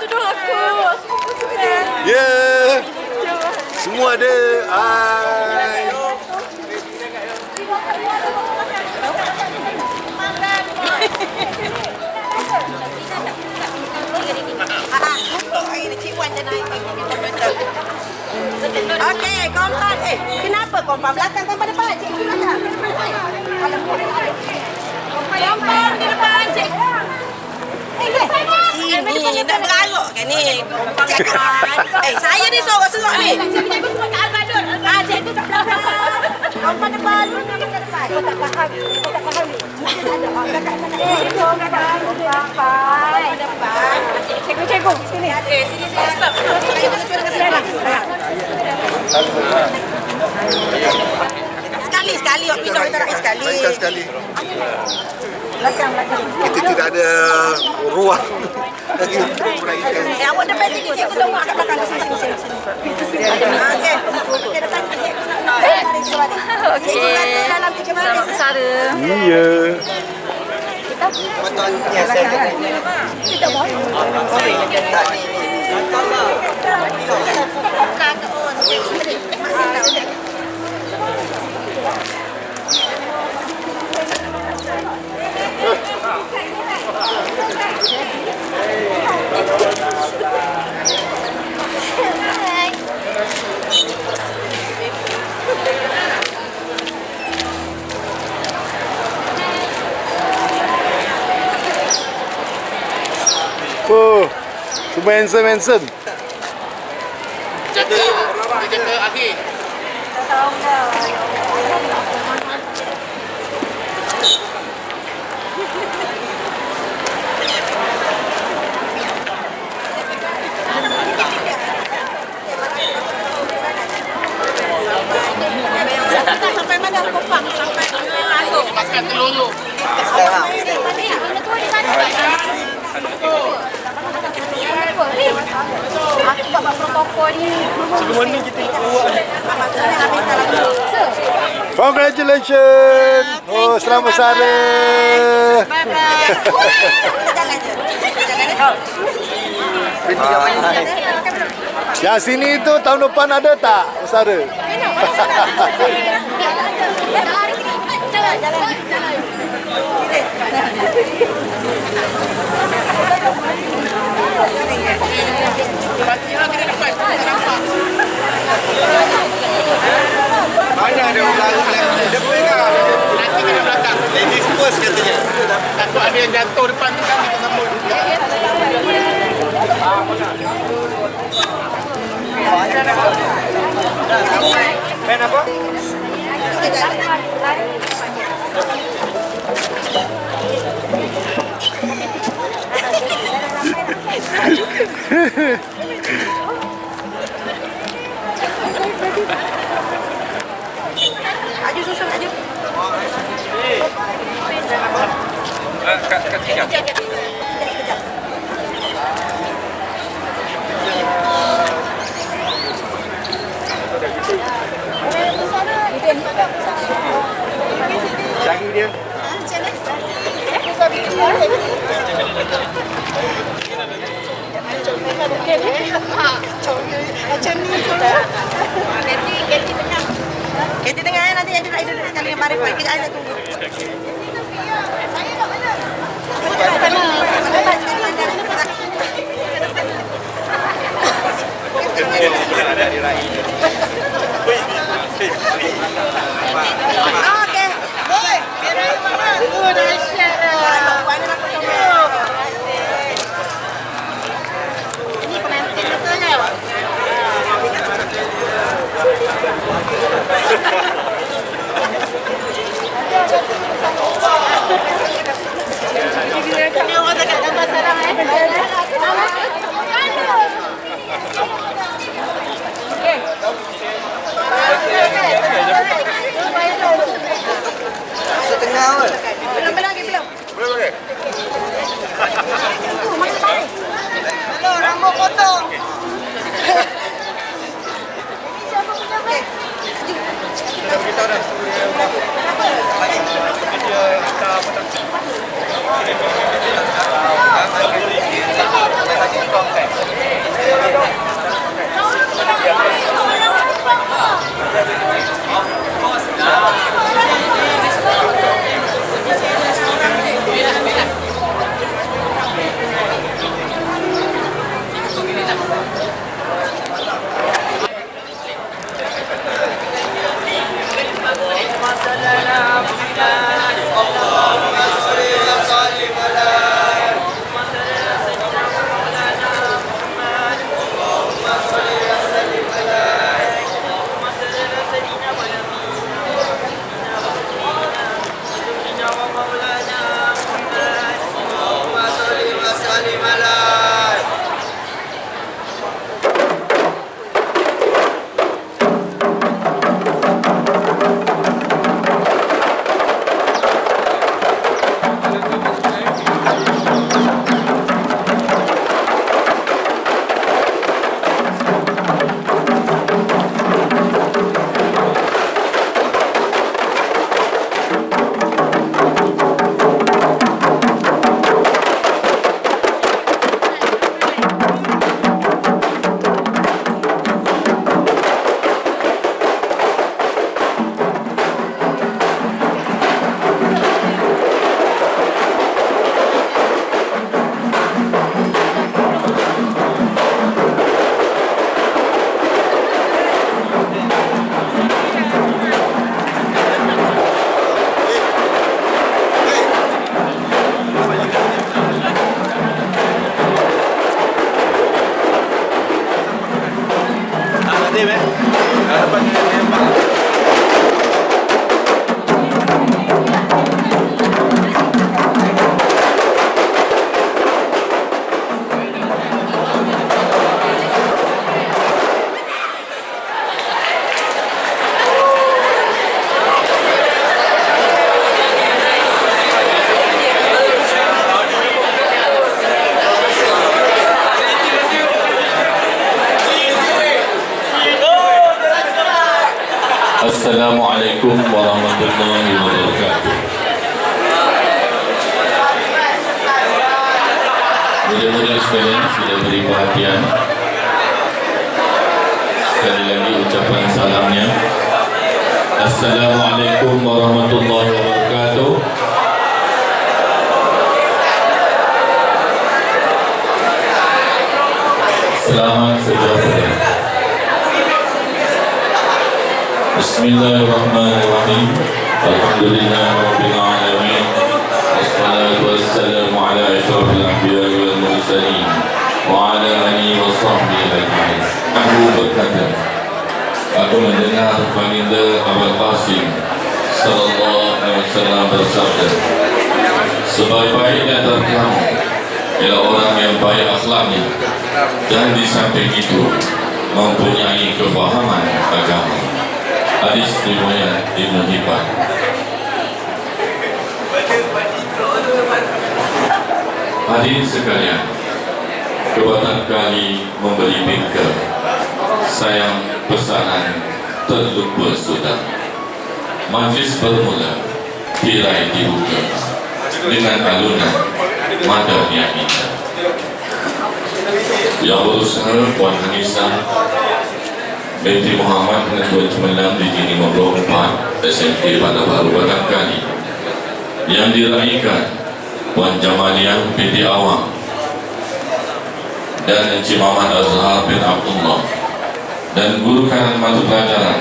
Tudung aku. Ya. Semua ada. Hai. Okey, kompak. Kenapa kompak belakang, kompak depan? Cik, belakang. Kompak di depan, cik. Sini, nak beralok kan ni? Kompak depan. Saya ni sorok-sorok ni. Cikgu semua kat Al-Badun. Cikgu tak belakang. Kompak depan, kompak depan. Kau tak faham. Kau tak faham ni. Mungkin ada. Kompak depan. Cikgu, sini. Sini. Stop. Sekali awak pindah kita nak sekali. Sekali. Kita tidak ada ruang lagi untuk meraihkan. Awak depan sini, cikgu tengok kat belakang sini. Okey, depan cikgu nak tarik suara. Cikgu kata dalam tiga baris. Sara. Iya. Kita boleh. Oh, semua handsome. Jaga akhir. Sampai mana Kupang? Sampai Lalu. Masukkan telur tu. Aku buat protokol ni. Sebelum ni kita keluar. Congratulations. Oh, selamat Sara. Yang sini tu tahun depan ada tak, Sara? Fatihah kena depan. Nampak. Mana ada orang depan kan? Nanti kena belakang. Ladies first katanya. Takut ada yang jatuh depan tu kan kita sambut. Main apa? Aju susun aju. Kat tiga. Cari dia. Kita tengah nanti ada nak duduk sekali yang bareng kita ada tunggu. Okey. Boleh. Dahsyat dah. Ini pengantin betul tak? Ini orang dekat gambar sarang Setengah. Belum lagi belum. Boleh. Assalamualaikum warahmatullahi wabarakatuh. Mudah-mudahan sekalian sudah beri perhatian. Sekali lagi ucapan salamnya. Assalamualaikum warahmatullahi wabarakatuh. Selamat sejahtera. Bismillahirrahmanirrahim. Alhamdulillahirabbil alamin. Wassalatu wassalamu ala asyrafil anbiya'i wal mursalin wa ala alihi wa sahbihi ajma'in. Aku berkata, aku mendengar baginda Abul Qasim sallallahu alaihi wasallam bersabda, sebaik-baik di antara kamu ialah orang yang baik akhlaknya dan di samping itu mempunyai kefahaman agama. Hadis riwayat Ibnu Hibban. Hadirin sekalian, kebatan kali memberi bingka, sayang pesanan terlupa sudah. Majlis bermula, tirai dibuka dengan alunan madahnya indah. Yang berusaha Puan Hanisa binti Muhammad dengan 2 di Jini 54 SMP pada baru barangkali, yang diraihkan Puan Jamaliah binti Awang dan Encik Muhammad Azhar bin Abdullah, dan guru kanan mata pelajaran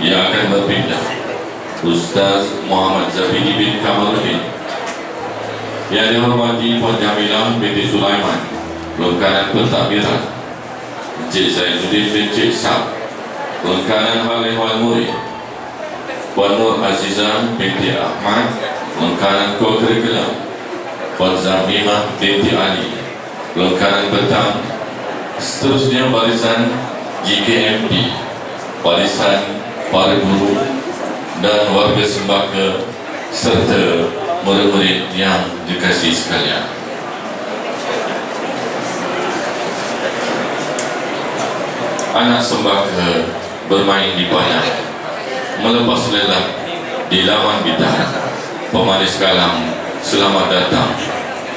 yang akan berpindah Ustaz Muhammad Zabidi bin Kamaluddin. Yang dihormati Puan Jamilah binti Sulaiman, guru kanan pentadbiran Encik Zainuddin bin Cik Sab, Lengkanan Halihwan Murid. Puan Nur Azizah binti Ahmad, Lengkanan Co-Curriculum. Puan Zamimah binti Ali, Lengkanan Petang. Seterusnya barisan GKMP, barisan para guru dan warga Sembaka serta murid-murid yang dikasihi sekalian. Anak Sembaka bermain di banyak, melepas lelah di lawan bidang. Pemanis kalam, selamat datang.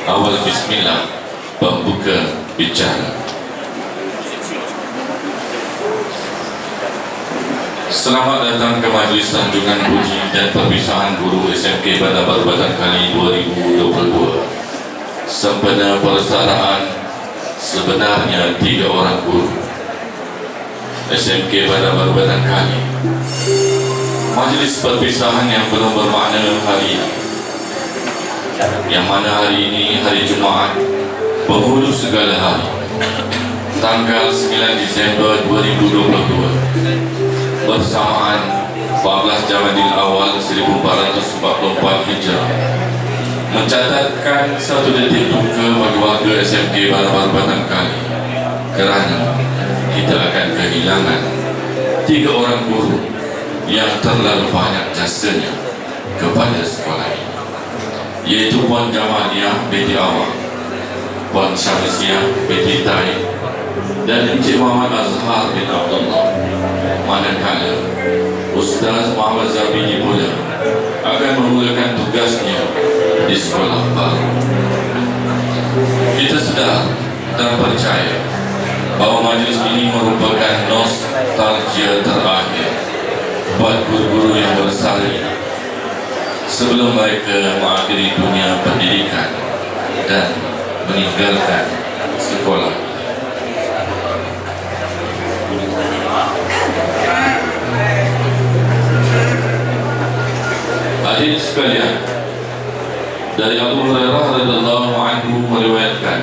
Awal bismillah, pembuka bicara. Selamat datang ke majlis sanjungan puji dan perpisahan guru SMK pada Barbatan Kali 2022. Sempena persaraan sebenarnya 3 orang guru SMK pada Barbatan Kali. Majlis perpisahan yang penuh bermakna hari ini, yang mana hari ini hari Jumaat, penghulu segala hari, tanggal 9 Disember 2022, bersamaan 14 Jamadil Awal 1444 Hijrah, mencatatkan satu detik duka bagi warga SMK Barbatan Kali kerana kita akan kehilangan 3 orang guru yang terlalu banyak jasanya kepada sekolah ini, iaitu Puan Jamaliah binti Awang, Puan Syamsiah binti Tai, dan Encik Muhammad Azhar bin Abdullah. Manakala Ustaz Muhammad Zabidi pula akan memulakan tugasnya di sekolah baru. Kita sedar dan percaya bahawa majlis ini merupakan nostalgia terakhir buat guru-guru yang bersalin ini sebelum mereka mengakhiri dunia pendidikan dan meninggalkan sekolah. Hadirin sekalian, dari Abu Hurairah radhiyallahu anhu meriwayatkan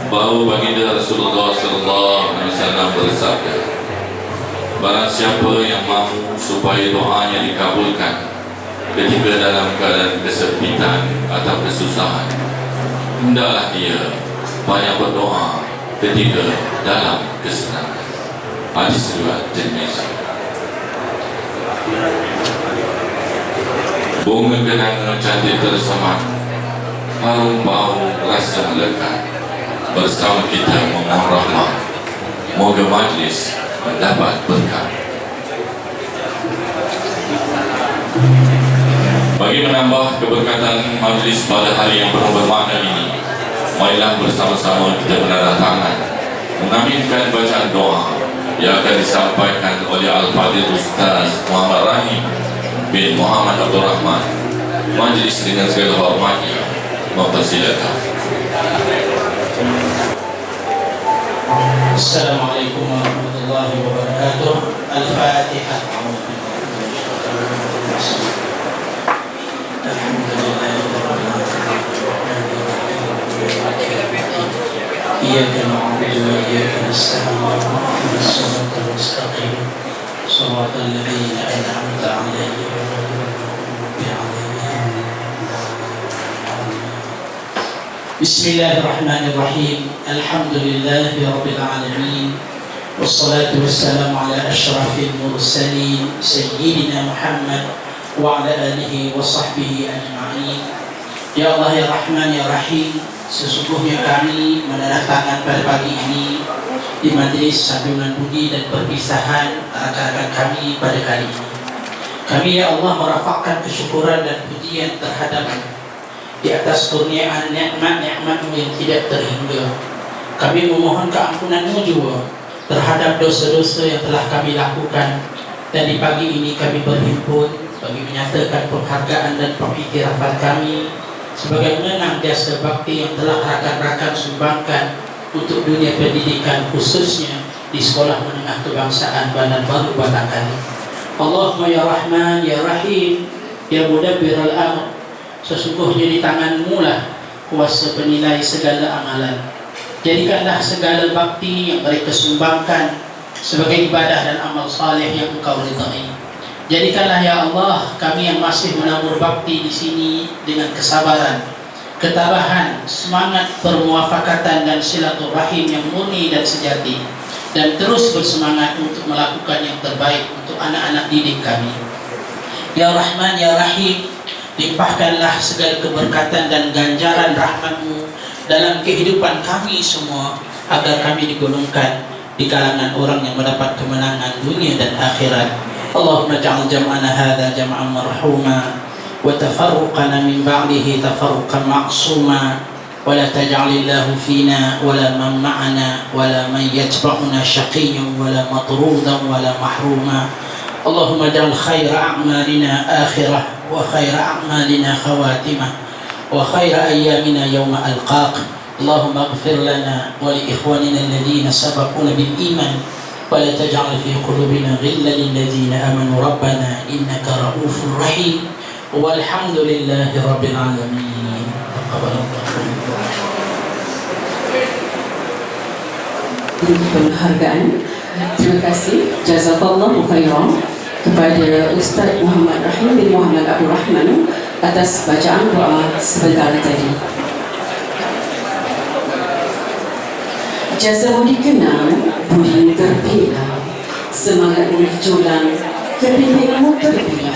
bahawa baginda Rasulullah sallallahu alaihi wasallam bersabda, barang siapa yang mahu supaya doanya dikabulkan ketika dalam keadaan kesempitan atau kesusahan, hendaklah dia banyak berdoa ketika dalam kesenangan. Hadis riwayat Tirmizi. Bunga kenanga cantik tersemat, harum bau rasa melekat, bersama kita memohon rahmat. Moga majlis mendapat berkah. Bagi menambah keberkatan majlis pada hari yang penuh bermakna ini, marilah bersama-sama kita menandatangani mengaminkan bacaan doa yang akan disampaikan oleh Al-Fadhil Ustaz Muhammad Rahim bin Muhammad Abdul Rahman. Majlis dengan segala hormatnya mempersilakan. Assalamualaikum warahmatullahi wabarakatuh. Al-Fatihah. Iyyaka na'budu wa iyyaka nasta'in. Ihdinas siratal mustaqim. Shiratal ladzina an'amta 'alaihim. Bismillahirrahmanirrahim. Alhamdulillahi rabbil alamin. Wassalatu wassalamu ala asyrafil mursalin sayyidina Muhammad wa ala alihi wa sahbihi ajma'in. Ya Allah ya Rahman ya Rahim, sesungguhnya kami menandatangani pada pagi ini di majlis sanjungan puji dan perpisahan rekan-rekan kami pada kali ini. Kami ya Allah merafakkan kesyukuran dan pujian terhadap di atas kurniaan nikmat-nikmat-Mu yang tidak terhingga. Kami memohon keampunan-Mu juga terhadap dosa-dosa yang telah kami lakukan. Dan di pagi ini kami berhimpun bagi menyatakan penghargaan dan pengiktirafan kami sebagai menang jasa bakti yang telah rakan-rakan sumbangkan untuk dunia pendidikan, khususnya di Sekolah Menengah Kebangsaan Bandar Baru Batakali. Allahumma ya Rahman ya Rahim ya Mudabbir al-Amr, sesungguhnya di tangan-Mu lah kuasa penilai segala amalan. Jadikanlah segala bakti yang mereka sumbangkan sebagai ibadah dan amal saleh yang Engkau ridai. Jadikanlah ya Allah kami yang masih menabur bakti di sini dengan kesabaran, ketabahan, semangat permuafakatan dan silaturahim yang murni dan sejati, dan terus bersemangat untuk melakukan yang terbaik untuk anak-anak didik kami. Ya Rahman ya Rahim, limpahkanlah segala keberkatan dan ganjaran rahmat-Mu dalam kehidupan kami semua, agar kami digolongkan di kalangan orang yang mendapat kemenangan dunia dan akhirat. Allahumma ja'al jam'ana hadha jam'an marhuma wa tafarruqana min ba'dihi tafarruqan ma'suma wa la taj'alillahu fina wa la man ma'ana wa la man yatba'una shaqiyyan wa la matrudan wa la mahruma اللهم اجعل خير أعمالنا آخرة وخير أعمالنا خواتمة وخير أيامنا يوم ألقاك. اللهم اغفر لنا ولإخواننا الذين سبقونا بالإيمان ولا تجعل في قلوبنا غلا للذين آمنوا ربنا إنك رؤوف رحيم والحمد لله رب العالمين. تقبل الله. Penghargaan. Terima kasih, jazakallahu khairan kepada Ustaz Muhammad Rahim bin Muhammad Abdul Rahman atas bacaan doa sebentar tadi. Jasa budi kenal, budi terpilih, semangat berjuang, kepimpinan terpilih.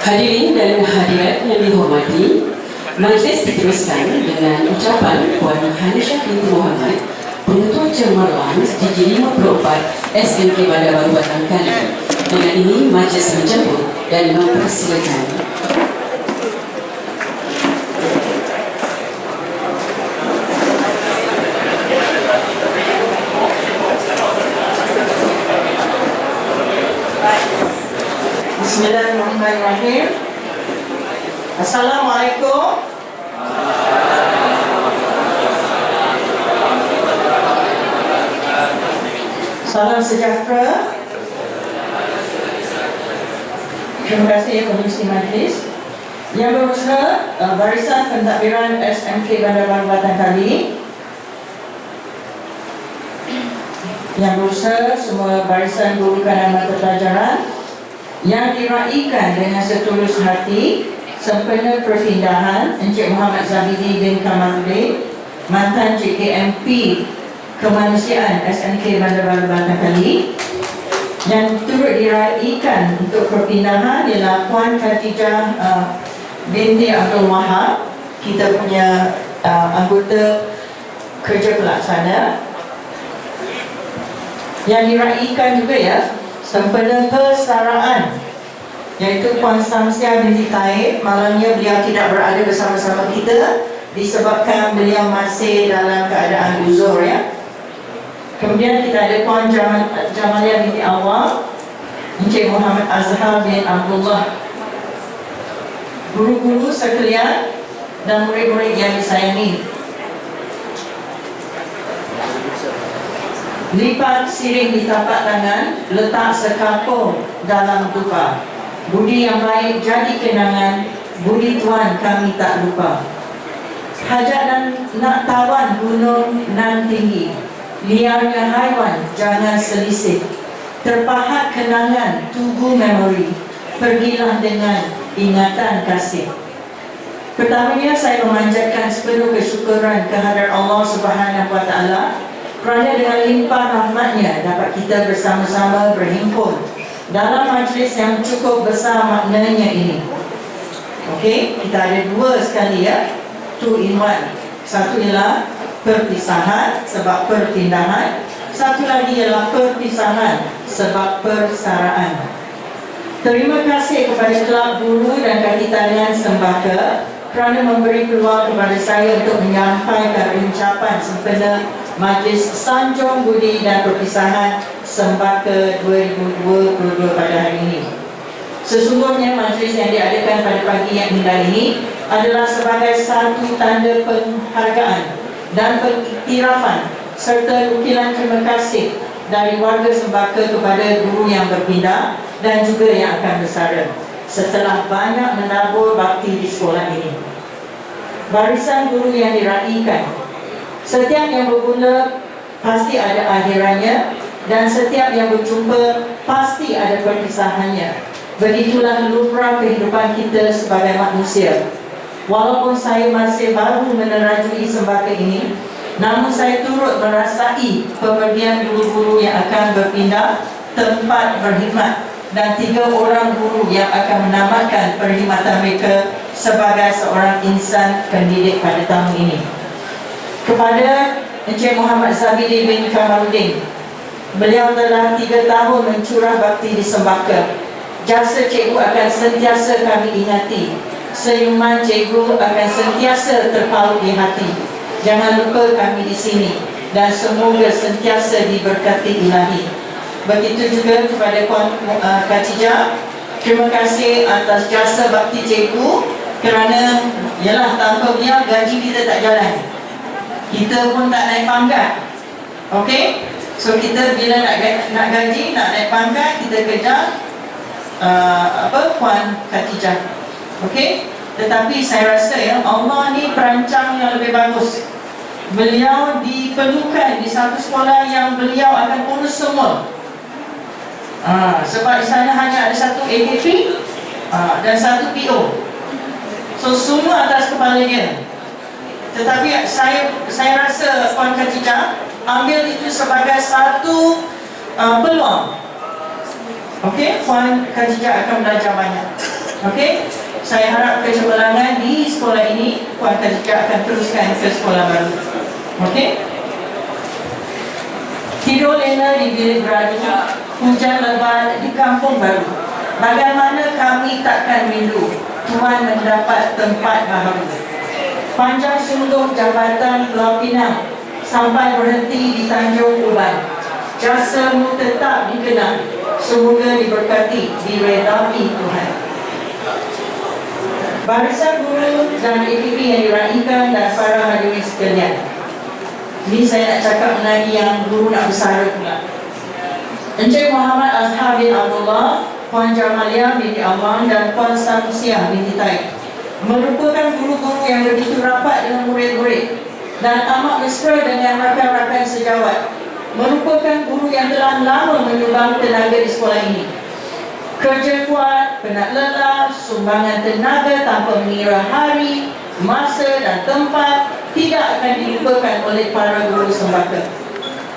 Hadirin dan hadirat yang dihormati, majlis diteruskan dengan ucapan Puan Hanisha binti Muhammad, Pengetua Cemerlang Gigi 54 SMK Bandar Baru Batang Kali. Dengan ini majlis menjemput dan mempersilakan. Bismillahirrahmanirrahim. Assalamualaikum. Salam sejahtera. Terima kasih Komisi Majlis. Yang berusaha Barisan Pentadbiran SMK Bandar Baru Batang Kali. Yang berusaha semua barisan guru kanan mata pelajaran yang diraikan dengan setulus hati sempena perpindahan Encik Muhammad Zabidi bin Kamaluddin, mantan JKMP Kemanusiaan SNK Bandar Baru Batang Kali. Yang turut diraikan untuk perpindahan ialah Puan Khatijah binti Abdul Wahab, kita punya anggota kerja pelaksana. Yang diraikan juga ya sempena persaraan, iaitu Puan Samsiah binti Taib. Malamnya beliau tidak berada bersama-sama kita disebabkan beliau masih dalam keadaan uzur ya. Kemudian kita ada Puan Jamalia binti Awal, Encik Muhammad Azhar bin Abdullah. Guru-guru sekalian dan murid-murid yang disayangi, lipat siring di tapak tangan, letak sekapur dalam dupa. Budi yang baik jadi kenangan, budi tuan kami tak lupa. Hajat dan nak tawan gunung nan tinggi, liarnya haiwan jangan selisih. Terpahat kenangan tugu memori, pergilah dengan ingatan kasih. Pertamanya saya memanjatkan sepenuh kesyukuran kehadrat Allah Subhanahu Wa Taala kerana dengan limpah rahmatnya dapat kita bersama-sama berhimpun dalam majlis yang cukup besar maknanya ini. Okey, kita ada dua sekali ya, 2 in 1. Satu ialah perpisahan sebab perpindahan, satu lagi ialah perpisahan sebab persaraan. Terima kasih kepada Kelab Guru dan Kaki Talian Sembaka kerana memberi peluang kepada saya untuk menyampaikan ucapan sempena Majlis Sanjung Budi dan Perpisahan Sembaka 2022 pada hari ini. Sesungguhnya majlis yang diadakan pada pagi yang indah ini adalah sebagai satu tanda penghargaan dan pengiktirafan serta ukilan terima kasih dari warga Sembaka kepada guru yang berpindah dan juga yang akan bersara setelah banyak menabur bakti di sekolah ini. Barisan guru yang diraikan, setiap yang bermula pasti ada akhirannya dan setiap yang berjumpa pasti ada perpisahannya. Begitulah lumrah kehidupan kita sebagai manusia. Walaupun saya masih baru menerajui Sembaka ini, namun saya turut merasai pemergian guru-guru yang akan berpindah tempat berkhidmat dan 3 orang guru yang akan menamatkan perkhidmatan mereka sebagai seorang insan pendidik pada tahun ini. Kepada Encik Muhammad Zabidi bin Kamaluddin, beliau telah 3 tahun mencurah bakti di Sembaka. Jasa cikgu akan sentiasa kami ingati. Senyuman cikgu akan sentiasa terpaut di hati. Jangan lupa kami di sini dan semoga sentiasa diberkati Ilahi. Begitu juga kepada Puan Khatijah. Terima kasih atas jasa bakti cikgu, kerana yalah tanpa dia gaji kita tak jalan. Kita pun tak naik pangkat. Okey? So kita bila nak gaji, nak naik pangkat, kita kejar Puan Khatijah. Okey? Tetapi saya rasa ya, Allah ni perancang yang lebih bagus. Beliau diperlukan di satu sekolah yang beliau akan urus semua. Sebab di sana hanya ada satu AKP dan satu PO. So semua atas kepala dia. Tetapi saya rasa Puan Khatijah ambil itu sebagai satu peluang. Okey, Puan Khatijah akan belajar banyak. Okey, saya harap kecemerlangan di sekolah ini Puan Khatijah akan teruskan ke sekolah baru. Okey. Tidur lena di bilik beradu, hujan lebat di kampung baru. Bagaimana kami takkan rindu Tuhan mendapat tempat baharu. Panjang sungguh jabatan Pulau Pinang sampai berhenti di Tanjung Uban. Jasamu tetap dikenang, semoga diberkati, diredai Tuhan. Barisan guru dan AKP yang diraikan dan para hadirin sekalian. Ini saya nak cakap mengenai yang guru nak bersara pula. Encik Muhammad Azhar bin Abdullah, Puan Jamalia binti Aman dan Puan Sanusiah binti Taib merupakan guru-guru yang begitu rapat dengan murid-murid dan amat mesra dengan rakan-rakan sejawat. Merupakan guru yang telah lama menyumbang tenaga di sekolah ini. Kerja kuat, penat lelah, sumbangan tenaga tanpa mengira hari, masa dan tempat tidak akan dilupakan oleh para guru sembaka.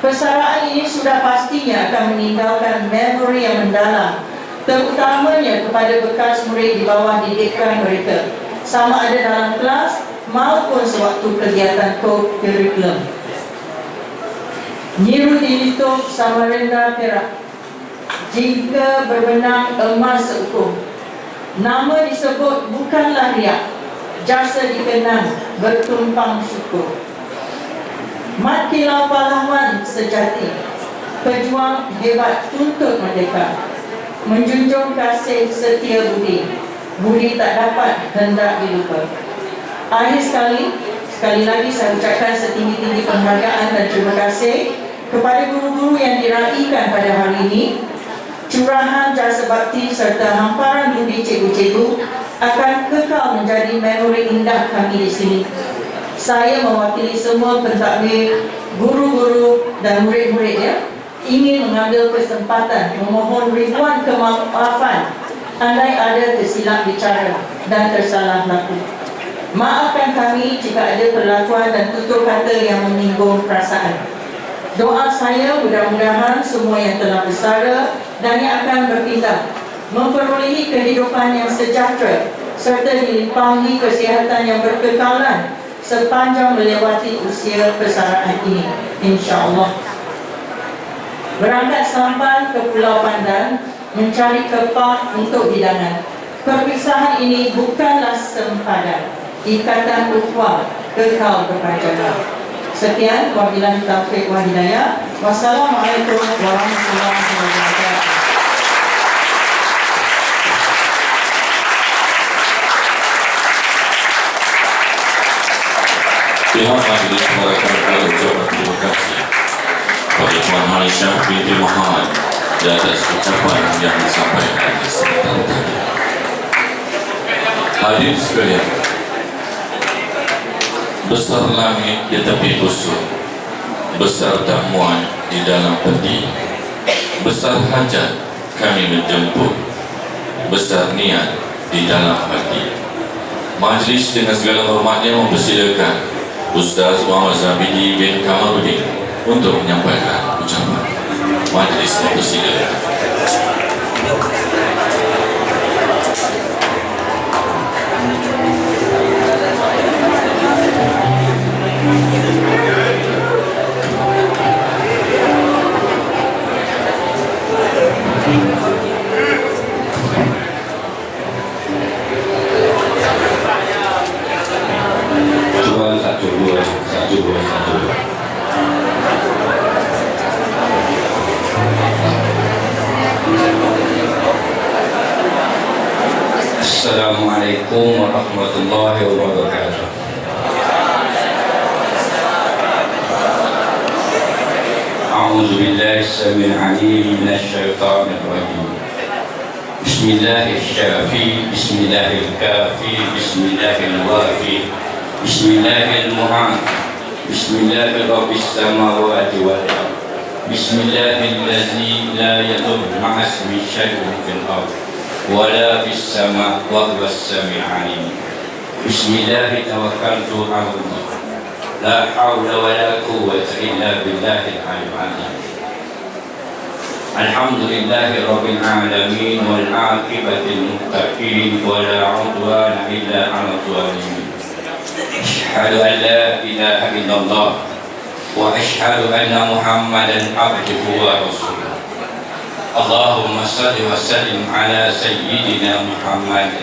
Persaraan ini sudah pastinya akan meninggalkan memori yang mendalam, terutamanya kepada bekas murid di bawah didikan mereka, sama ada dalam kelas maupun sewaktu kegiatan co-curriculum. Nyiru Dilituk Samarinda Perak, jika berbenang emas seukuh. Nama disebut bukanlah riak, jasa dikenang bertumpang syukur. Mat kilau pahlawan sejati, pejuang hebat tuntut merdeka, menjunjung kasih setia budi, budi tak dapat hendak dilupa. Akhir sekali lagi saya ucapkan setinggi-tinggi penghargaan dan terima kasih kepada guru-guru yang diraikan pada hari ini. Curahan jasa bakti serta hamparan budi cikgu-cikgu akan kekal menjadi memori indah kami di sini. Saya mewakili semua pentadbir, guru-guru dan murid-muridnya ingin mengambil kesempatan memohon ribuan kemaafan andai ada tersilap bicara dan tersalah laku. Maafkan kami jika ada perlakuan dan tutur kata yang menyinggung perasaan. Doa saya mudah-mudahan semua yang telah bersara dan yang akan berpindah memperolehi kehidupan yang sejahtera serta dilimpahi kesihatan yang berkekalan sepanjang melewati usia persaraan ini, insya-Allah. Berangkat sampan ke Pulau Pandan mencari kepah untuk hidangan. Perpisahan ini bukanlah sempadan, ikatan ukhuwah kekal berpanjangan. Sekian, wabillahi taufiq wal hidayah. Wassalamualaikum warahmatullahi wabarakatuh. Pihak majlis merekankan ucapan terima kasih kepada Puan Aisyah binti Muhammad di atas ucapan yang disampaikan sebentar tadi. Hadirin sekalian, besar langit di tepi busur, besar takmuan di dalam peti, besar hajat kami menjemput, besar niat di dalam hati. Majlis dengan segala hormatnya mempersilakan Ustaz Muhammad Zabidi bin Kamarudin untuk menyampaikan ucapan. Majlis mempersilakan. Satu, dua. Wassalamualaikum warahmatullahi wabarakatuh. A'udzu billahi samil alim minasyaitonir rajim. Bismillahir syafi, bismillahil kafi, bismillahil wafi, bismillahil mu'ad, bismillahir rabbis samawati wal ardh, bismillahil ladzi la yadurru ma'asmi syai'un fil ardh wala fis sama' wa huwas sami'ul 'alim. Bismillah tawakkaltu 'ala Allah. La haula wala quwwata illa billahil 'aliyyil 'azim. Alhamdulillahi rabbil alamin wal 'aqibatil muttaqin wa la 'udwana illa 'alal zalimin. Asyhadu an la ilaha illallah wa asyhadu anna Muhammadan abduhu wa rasuluh. Allahumma salli wa sallim ala sayyidina Muhammad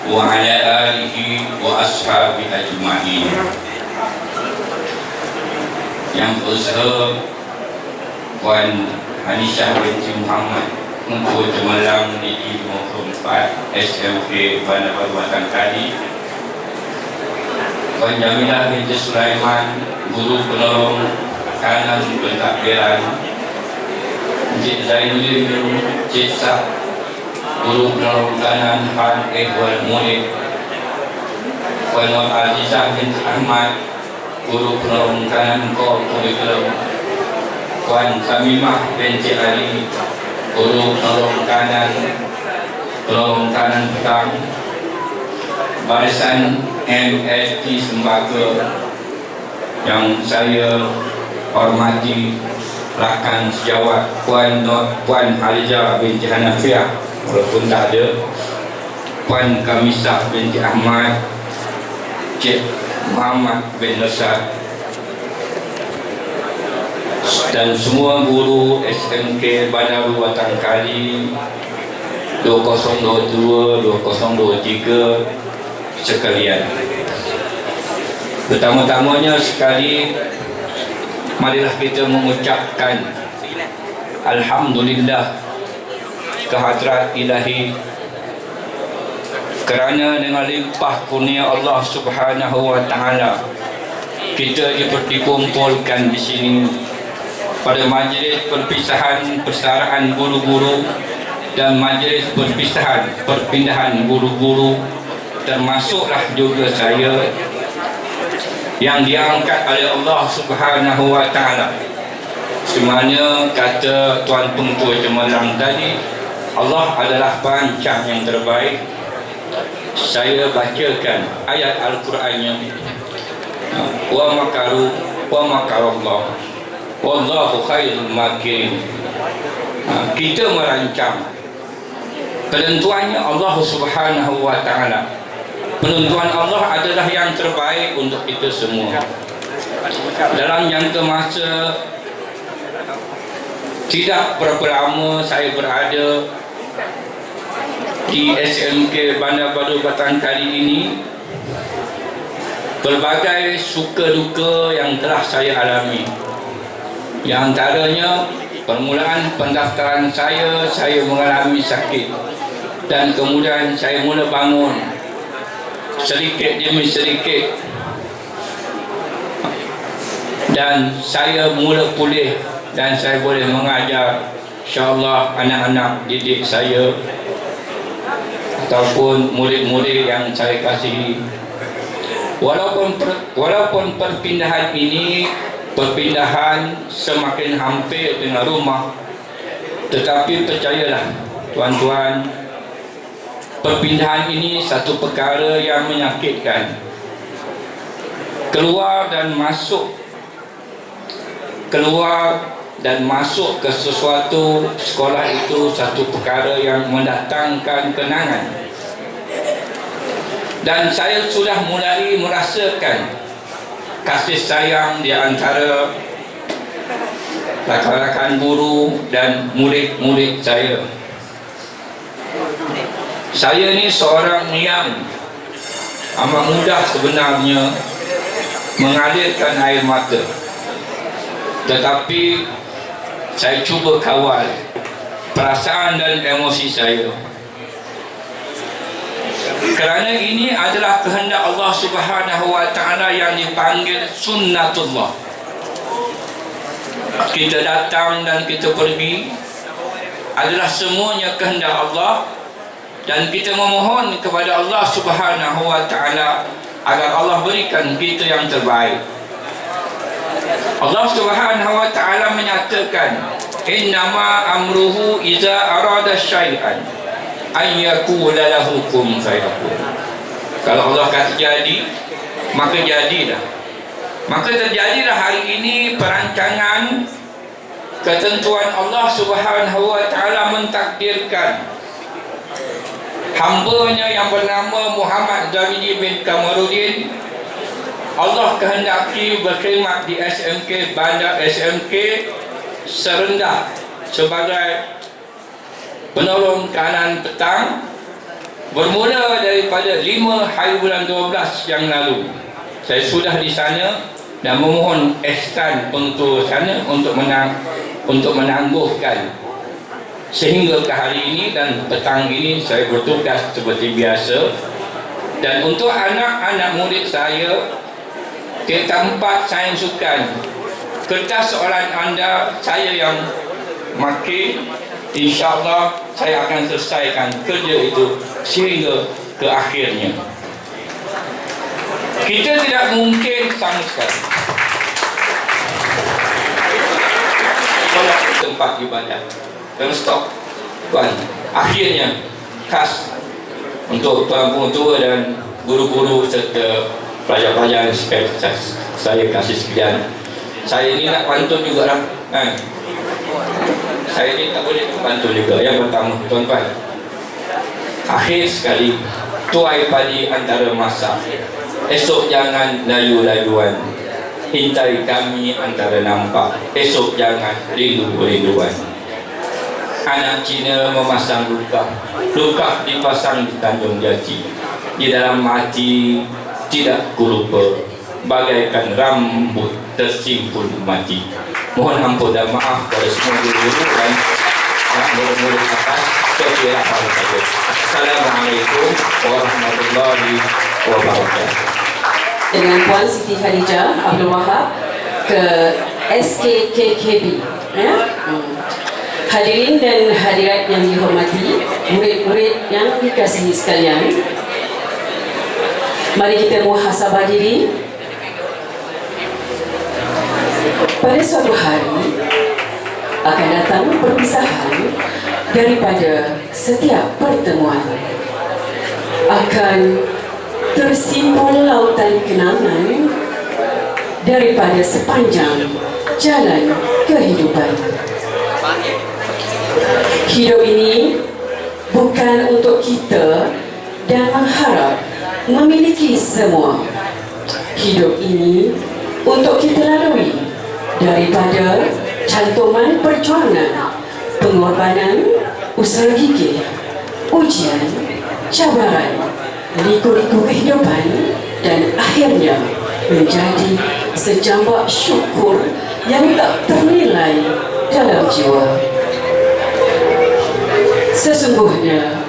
wa ala alihi wa ashabi ajma'in. Yang berusaha Puan Hanisha binti Muhammad untuk Cemerlang di 54 SMK Bandar Baru Batangkali, Puan Jamilah binti Sulaiman, guru penolong kanan pentadbiran, Encik Zainuddin bin Encik Sah, guru penolong kanan Han Ehwal Mulid, Puan Nur Azizah binti Ahmad, guru penolong kanan Kor Kurikulum, Puan Samimah binti Ali, guru penolong kanan petang, Barisan MST Sembaka yang saya hormati, rakan sejawat Puan Halijah binti Hanafiah walaupun tak ada, Puan Kamisah binti Ahmad, Cik Muhammad bin Nasar, dan semua guru SMK Bandar Baru Batangkali 2022 2023 sekalian. Pertama-tamanya sekali, marilah kita mengucapkan Alhamdulillah kehadrat ilahi kerana dengan limpah kurnia Allah Subhanahu wa Ta'ala kita diperkumpulkan di sini pada majlis perpisahan persaraan guru-guru dan majlis perpindahan guru-guru, termasuklah juga saya yang diangkat oleh Allah Subhanahu wa Ta'ala. Semuanya kata Tuan Pengetua Cemerlang tadi, Allah adalah perancang yang terbaik. Saya bacakan ayat Al-Qurannya, wa makaru wa makarallah wallahu khairul makirin. Kita merancang, penentuannya Allah Subhanahu wa Ta'ala. Penentuan Allah adalah yang terbaik untuk kita semua. Dalam jangka masa tidak berapa lama saya berada di SMK Bandar Baru Batangkali ini, berbagai suka duka yang telah saya alami. Yang antaranya, permulaan pendaftaran saya mengalami sakit, dan kemudian saya mula bangun sedikit demi sedikit, dan saya mula pulih, dan saya boleh mengajar insyaAllah anak-anak didik saya ataupun murid-murid yang saya kasihi. Walaupun perpindahan ini semakin hampir dengan rumah, tetapi percayalah tuan-tuan, perpindahan ini satu perkara yang menyakitkan. Keluar dan masuk ke sesuatu sekolah itu satu perkara yang mendatangkan kenangan. Dan saya sudah mulai merasakan kasih sayang di antara rakan-rakan guru dan murid-murid saya. Saya ni seorang yang amat mudah sebenarnya mengalirkan air mata, tetapi saya cuba kawal perasaan dan emosi saya. Kerana ini adalah kehendak Allah Subhanahu wa Ta'ala yang dipanggil sunnatullah. Kita datang dan kita pergi adalah semuanya kehendak Allah, dan kita memohon kepada Allah Subhanahu wa Ta'ala agar Allah berikan kita yang terbaik. Allah Subhanahu wa Ta'ala menyatakan, innama amruhu iza arada syai'an an yakula lahu kun fayakun. Kalau Allah kata jadi, maka jadilah. Maka terjadilah hari ini perancangan ketentuan Allah Subhanahu wa Ta'ala mentakdirkan hambanya yang bernama Muhammad Zabidi bin Kamarudin. Allah kehendaki berkhidmat di SMK Bandar SMK Serendah sebagai penolong kanan petang bermula daripada 5 hari bulan 12 yang lalu. Saya sudah di sana dan memohon ihsan untuk sana untuk menangguhkan sehingga ke hari ini, dan petang ini saya bertugas seperti biasa. Dan untuk anak-anak murid saya, tempat saya sukan kertas soalan anda saya yang makin, insyaAllah saya akan selesaikan kerja itu sehingga ke akhirnya. Kita tidak mungkin sama sekali tempat ibadah dan stop tuan. Akhirnya khas untuk tuan-puan tua dan guru-guru serta pelajar-pelajar saya kasih sekalian. Saya ini nak pantun juga lah kan? Saya ini tak boleh pantun juga. Yang pertama tuan-tuan, akhir sekali tuai padi antara masa, esok jangan layu-layuan, hintai kami antara nampak, esok jangan rindu-rinduan. Anak Cina memasang luka, luka dipasang di Tanjung Jati, di dalam hati tidak kulupa, bagaikan rambut tersimpul mati. Mohon ampun dan maaf kepada semua guru-guru dan murid-murid atas. Saya saja. Assalamualaikum warahmatullahi wabarakatuh. Dengan Puan Siti Khadijah Abdul Wahab ke SKKKB. Hadirin dan hadirat yang dihormati, murid-murid yang dikasihi sekalian, mari kita muhasabah diri. Pada suatu hari akan datang perpisahan daripada setiap pertemuan. Akan tersimpul lautan kenangan daripada sepanjang jalan kehidupan. Hidup ini bukan untuk kita dan mengharap memiliki semua. Hidup ini untuk kita lalui daripada cantuman perjuangan, pengorbanan, usaha gigih, ujian, cabaran, liku-liku kehidupan, dan akhirnya menjadi sejambak syukur yang tak ternilai dalam jiwa. Sesungguhnya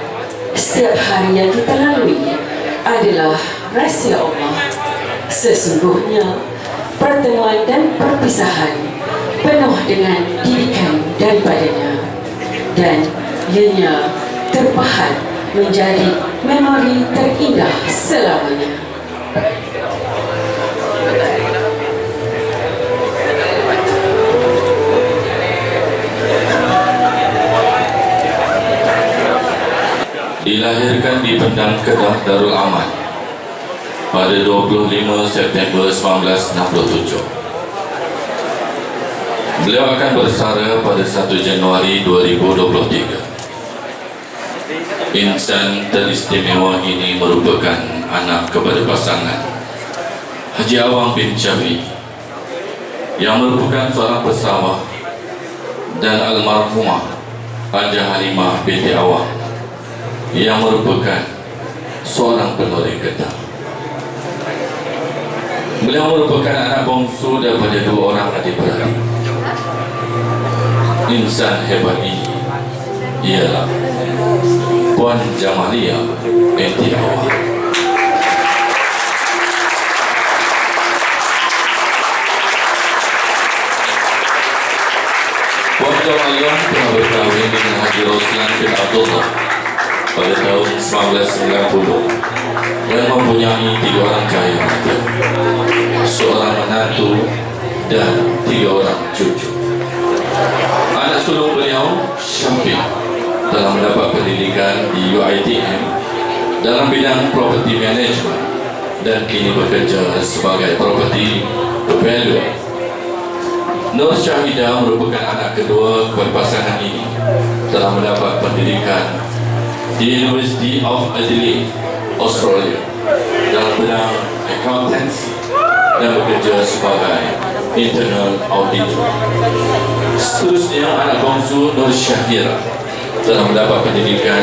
setiap hari yang kita lalui adalah rahsia Allah. Sesungguhnya pertemuan dan perpisahan penuh dengan didikan daripadanya, dan ianya terpahat menjadi memori terindah selamanya. Dilahirkan di Pendang Kedah Darul Aman pada 25 September 1967. Beliau akan bersara pada 1 Januari 2023. Insan teristimewa ini merupakan anak kepada pasangan Haji Awang bin Syafi'i yang merupakan seorang pesawah, dan almarhumah Haja Halimah binti Awang yang merupakan seorang pelori getah. Beliau merupakan anak bongsu daripada 2 orang adik-beradik. Insan hebat ini ialah Puan Jamalia binti Awang. Puan Jamalia telah berkahwin dengan Haji Roslan bin Abdullah pada tahun 1990 dan mempunyai 3 orang cahaya mata, seorang menantu dan 3 orang cucu. Anak sulung beliau, Syafiq, telah mendapat pendidikan di UiTM dalam bidang property management dan kini bekerja sebagai property valuer. Nur Syahidah merupakan anak kedua kepada pasangan ini, telah mendapat pendidikan di University of Adelaide, Australia dalam bidang accountancy dan bekerja sebagai internal auditor. Seterusnya, anak bongsu Nur Syahira telah mendapat pendidikan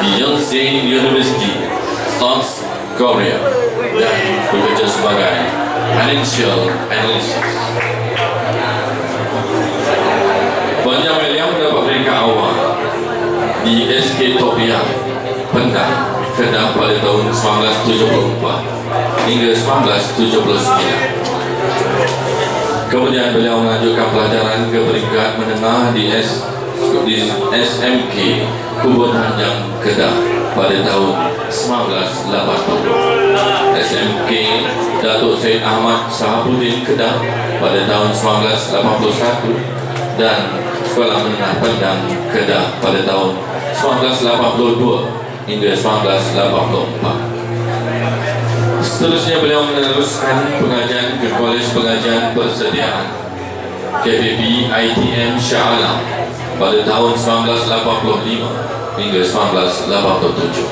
di Yonsei University, South Korea dan bekerja sebagai financial analyst. Puan Jamalia mendapat peringkat awal di SK Topia, Penang, Kedah pada tahun 1974 hingga 1979. Kemudian beliau melanjutkan pelajaran ke peringkat menengah di SMK Kubur Panjang, Kedah pada tahun 1980. SMK Datuk Syed Ahmad Sahabuddin, Kedah pada tahun 1981 dan Sekolah Menengah Padang, Kedah pada tahun 1982 hingga 1984. Seterusnya beliau meneruskan pengajian ke Kolej Pengajian Persediaan KPB ITM Shah Alam pada tahun 1985 hingga 1987.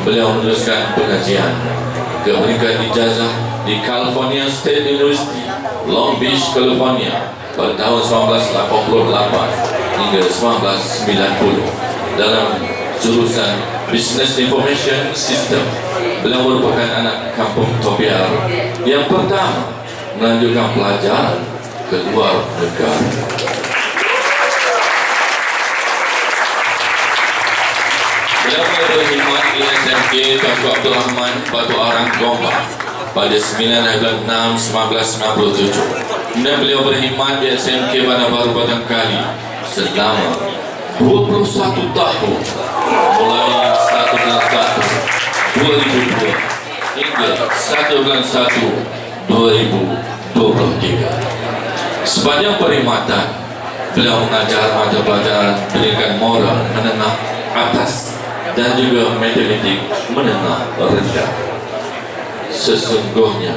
Beliau meneruskan pengajian ke peringkat ijazah di California State University, Long Beach, California pada tahun 1988 hingga 1990 dalam jurusan Business Information System. Beliau merupakan anak kampung Topiar yang pertama melanjutkan pelajaran ke luar negara. Beliau berkhidmat di SMK Tunku Abdul Rahman, Batu Arang, Gombak pada 9 Agost 1997. Kemudian beliau berkhidmat di SMK Bandar Baru Batang Kali selama 21 tahun, mulai 1 bulan 1 2002 hingga 1 bulan 1 2023. Sepanjang perkhidmatan, beliau mengajar mata pelajaran pendidikan moral menengah atas dan juga matematik menengah rendah. Sesungguhnya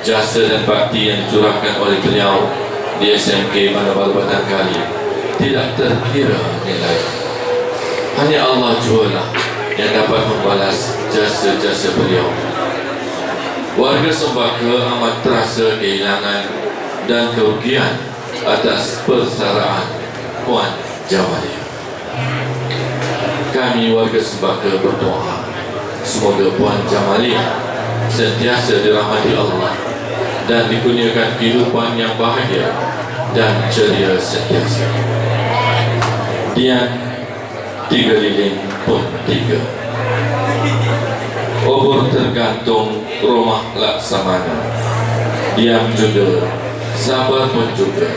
jasa dan bakti yang dicurahkan oleh beliau di SMK Bandar Baru Batang Kali tidak terkira nilai. Hanya Allah jualah yang dapat membalas jasa-jasa beliau. Warga Sembaka amat terasa kehilangan dan kerugian atas persaraan Puan Jamalia. Kami warga Sembaka berdoa semoga Puan Jamalia sentiasa dirahmati Allah dan dikurniakan kehidupan yang bahagia dan ceria sentiasa. Dian 3 lilin pun 3. Obor tergantung rumah laksamana. Diam juga, sabar pun juga.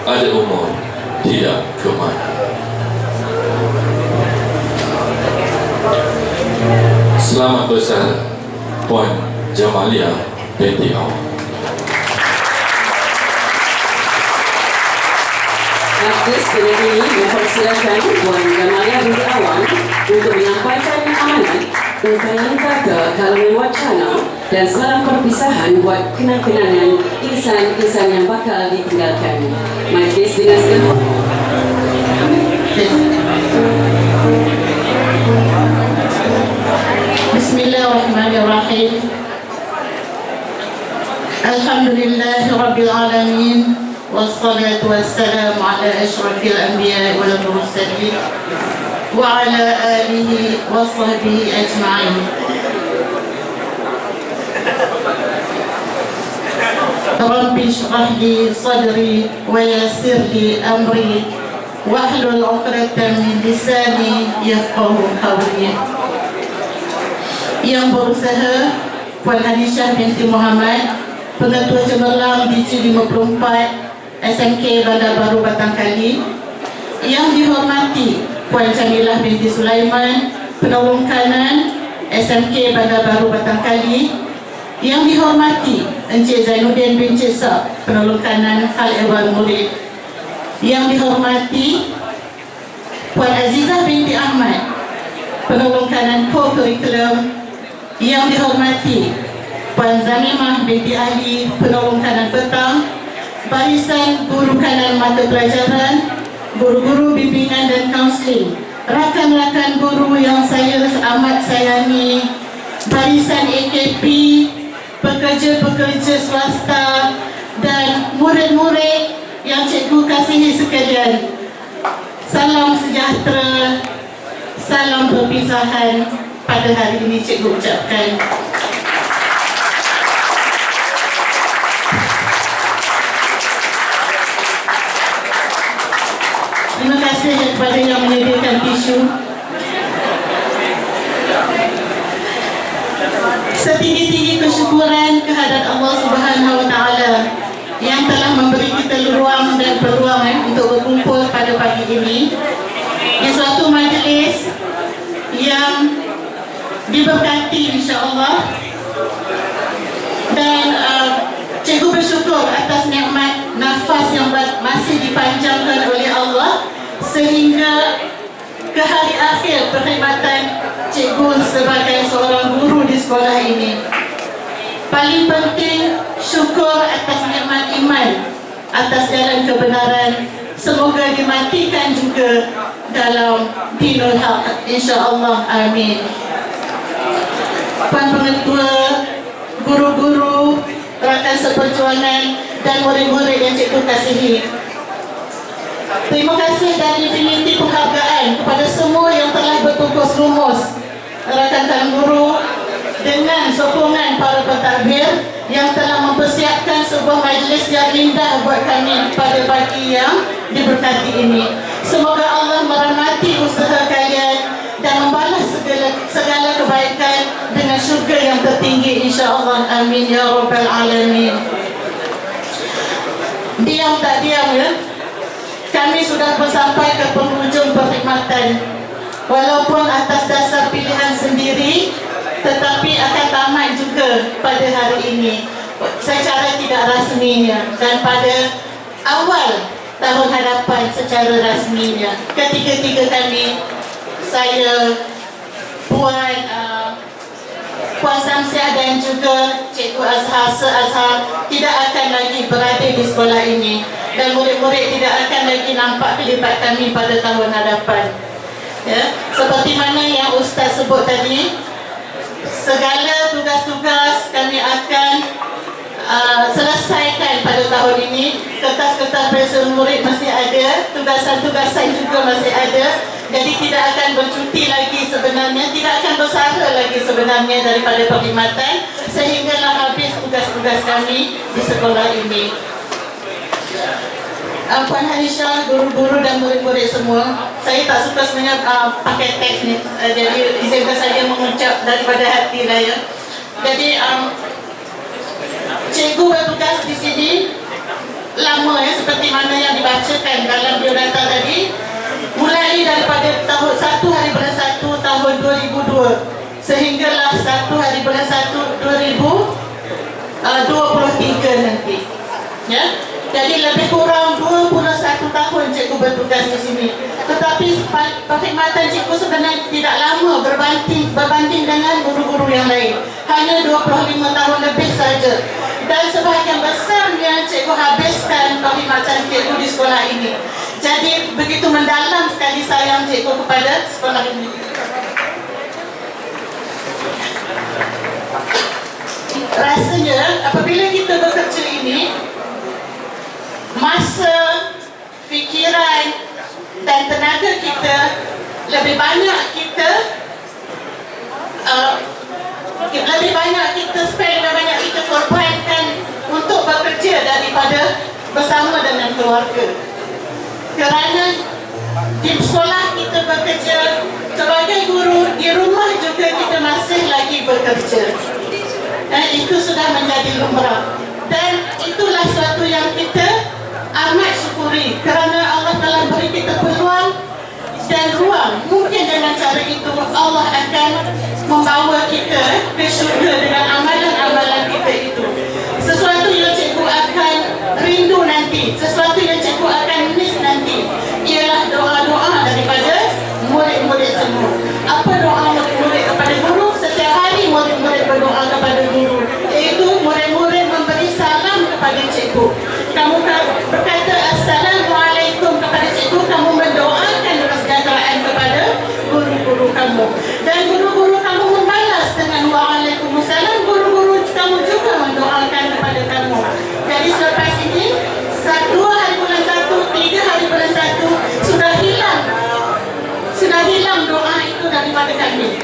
Ada umur tidak kemana. Selamat besar Puan Jamalia binti Awang. Majlis ini mempersilakan Puan Jamalia binti Awang untuk menyampaikan amanat tentang kata kalangan wacana dan salam perpisahan buat kenang-kenangan insan-insan yang bakal ditinggalkan. Majlis dengan segala Bismillahirrahmanirrahim. Alhamdulillahi Rabbil Alamin. Wassalatu wassalamu ala ashrafil anbiya wal mursalin wa ala alihi wa sahbihi ajma'in. Rabbi shrah li sadri wa yassir li amri wahlul 'uqdatam min lisani yafqahu qawli. Yang berusaha Puan Hadijah binti Muhammad, Pengetua Cemerlang DC54 SMK Bandar Baru Batangkali. Yang dihormati Puan Jamilah binti Sulaiman, Penolong Kanan SMK Bandar Baru Batangkali. Yang dihormati Encik Zainuddin bin Cik Sak, Penolong Kanan Hal Ehwal Murid. Yang dihormati Puan Azizah binti Ahmad, Penolong Kanan Co-Curriculum. Yang dihormati Puan Zamimah binti Ali, Penolong Kanan Petang, Barisan Guru Kanan Mata Pelajaran, Guru-guru Bimbingan dan Kaunseling, rakan-rakan guru yang saya amat sayangi, barisan AKP, pekerja-pekerja swasta dan murid-murid yang cikgu kasihi sekalian. Salam sejahtera, salam perpisahan pada hari ini cikgu ucapkan. Terima kasih kepada yang menyediakan tisu. Setinggi-tinggi kesyukuran kehadrat Allah Subhanahu Wa Taala yang telah memberi kita ruang dan peluang untuk berkumpul pada pagi ini di suatu majlis yang diberkati insya-Allah. Dan cikgu bersyukur atas nikmat nafas yang masih dipanjangkan oleh Allah sehingga ke hari akhir perkhidmatan cikgu sebagai seorang guru di sekolah ini. Paling penting, syukur atas nikmat iman, atas jalan kebenaran. Semoga dimatikan juga dalam dinul haq, insya-Allah. Amin. Puan Pengetua, guru-guru, rakan seperjuangan dan murid-murid yang cikgu kasihi, terima kasih dan infiniti penghargaan kepada semua yang telah bertugas lumus, rakan-rakan guru, dengan sokongan para pentadbir yang telah mempersiapkan sebuah majlis yang indah buat kami pada pagi yang diberkati ini. Semoga Allah merahmati usaha kalian dan membalas segala kebaikan dengan syurga yang tertinggi, insya-Allah. Amin ya rabbal alamin. Diam tak diam ya, kami sudah sampai ke penghujung perkhidmatan. Walaupun atas dasar pilihan sendiri, tetapi akan tamat juga pada hari ini secara tidak rasminya, dan pada awal tahun hadapan secara rasminya. Ketiga-tiga kami, saya, Puan Samsiah dan juga Cikgu Azhar, Se-Azhar tidak akan lagi berada di sekolah ini, dan murid-murid tidak akan lagi nampak kelibat kami pada tahun hadapan. Ya, seperti mana yang Ustaz sebut tadi, segala tugas-tugas kami akan selesaikan pada tahun ini. Kertas-kertas present murid masih ada, tugasan-tugasan juga masih ada. Jadi tidak akan bercuti lagi sebenarnya, tidak akan bersara lagi sebenarnya daripada perkhidmatan, sehinggalah habis tugas-tugas kami di sekolah ini. Puan Hadijah, guru-guru dan murid-murid semua, saya tak suka sebenarnya pakai teks ni, jadi izinkan saya mengucap daripada hati lah ya. Jadi cikgu bertugas di sini lama ya, seperti mana yang dibacakan dalam biodata tadi, mulai daripada tahun 1 hari bulan 1 tahun 2002 sehinggalah 1 hari bulan 1 2023 nanti ya. Jadi lebih kurang 21 tahun cikgu bertugas di sini. Tetapi perkhidmatan cikgu sebenarnya tidak lama berbanding dengan guru-guru yang lain. Hanya 25 tahun lebih saja. Dan sebahagian besarnya cikgu habiskan perkhidmatan cikgu di sekolah ini. Jadi begitu mendalam sekali sayang cikgu kepada sekolah ini. Rasanya apabila kita bekerja ini, masa, fikiran dan tenaga kita lebih banyak kita korbankan untuk bekerja daripada bersama dengan keluarga. Kerana Di sekolah kita bekerja sebagai guru, di rumah juga kita masih lagi bekerja. Dan itu sudah menjadi lumrah. Dan itulah suatu yang kita amat syukuri kerana Allah telah beri kita peluang dan ruang. Mungkin dengan cara itu Allah akan membawa kita ke syurga dengan amalan-amalan kita itu. Sesuatu yang cikgu akan rindu nanti, sesuatu yang cikgu akan miss nanti ialah doa-doa daripada murid-murid semua. Apa doa murid-murid kepada guru? Setiap hari murid-murid berdoa kepada guru, iaitu murid-murid memberi salam kepada cikgu. Kamu berkata Assalamualaikum kepada cikgu, kamu mendoakan kesejahteraan kepada guru-guru kamu, dan guru-guru kamu membalas dengan Waalaikumsalam. Guru-guru kamu juga mendoakan kepada kamu. Jadi selepas ini 2 hari bulan 1, 3 hari bulan 1 sudah hilang doa itu daripada kami.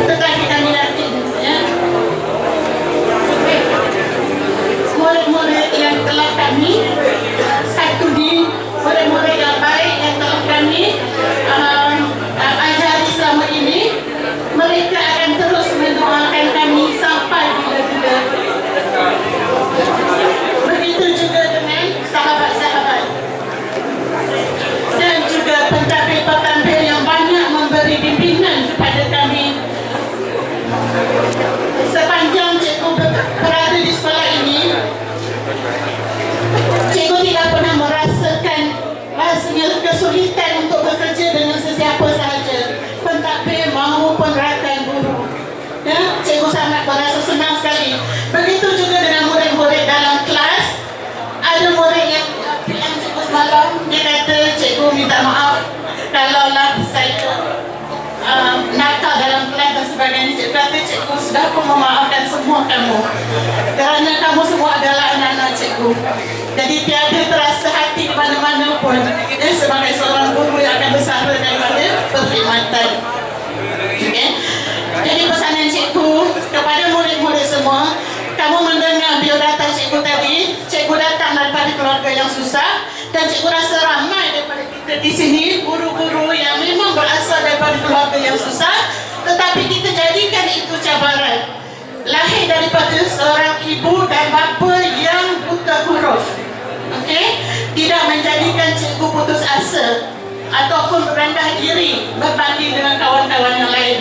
Tetapi kami yakin ya, murid-murid yang telah kami satudi, murid-murid yang baik yang telah kami ajari selama ini, mereka akan terus mendoakan kami sampai bila-bila. Begitu juga dengan sahabat-sahabat dan juga pentadbir-pentadbir yang banyak memberi bimbingan kepada kami. Sepanjang cikgu berada di sekolah ini, cikgu tidak pernah merasakan rasanya kesulitan untuk bekerja dengan sesiapa sahaja, pentadbir maupun rakan guru. Ya, cikgu sangat berasa senang sekali. Begitu juga dengan murid-murid dalam kelas. Ada murid yang PM cikgu semalam, dia kata, cikgu minta maaf kalaulah saya nakal dalam kelas dan sebagainya. Cikgu kata, cikgu sudah pun memaafkan semua kamu kerana kamu semua adalah anak-anak cikgu. Jadi tiada terasa hati di mana-mana pun sebagai seorang guru yang akan bersara daripada perkhidmatan. Okay? Jadi pesanan cikgu kepada murid-murid semua, kamu mendengar biodata cikgu tadi. Cikgu datang daripada keluarga yang susah, dan cikgu rasa ramai daripada kita di sini guru-guru yang memang berasal daripada keluarga yang susah, tetapi kita jadikan itu cabaran. Lahir daripada seorang ibu dan bapa yang buta huruf. Okey, tidak menjadikan cikgu putus asa ataupun merendah diri berbanding dengan kawan-kawan yang lain.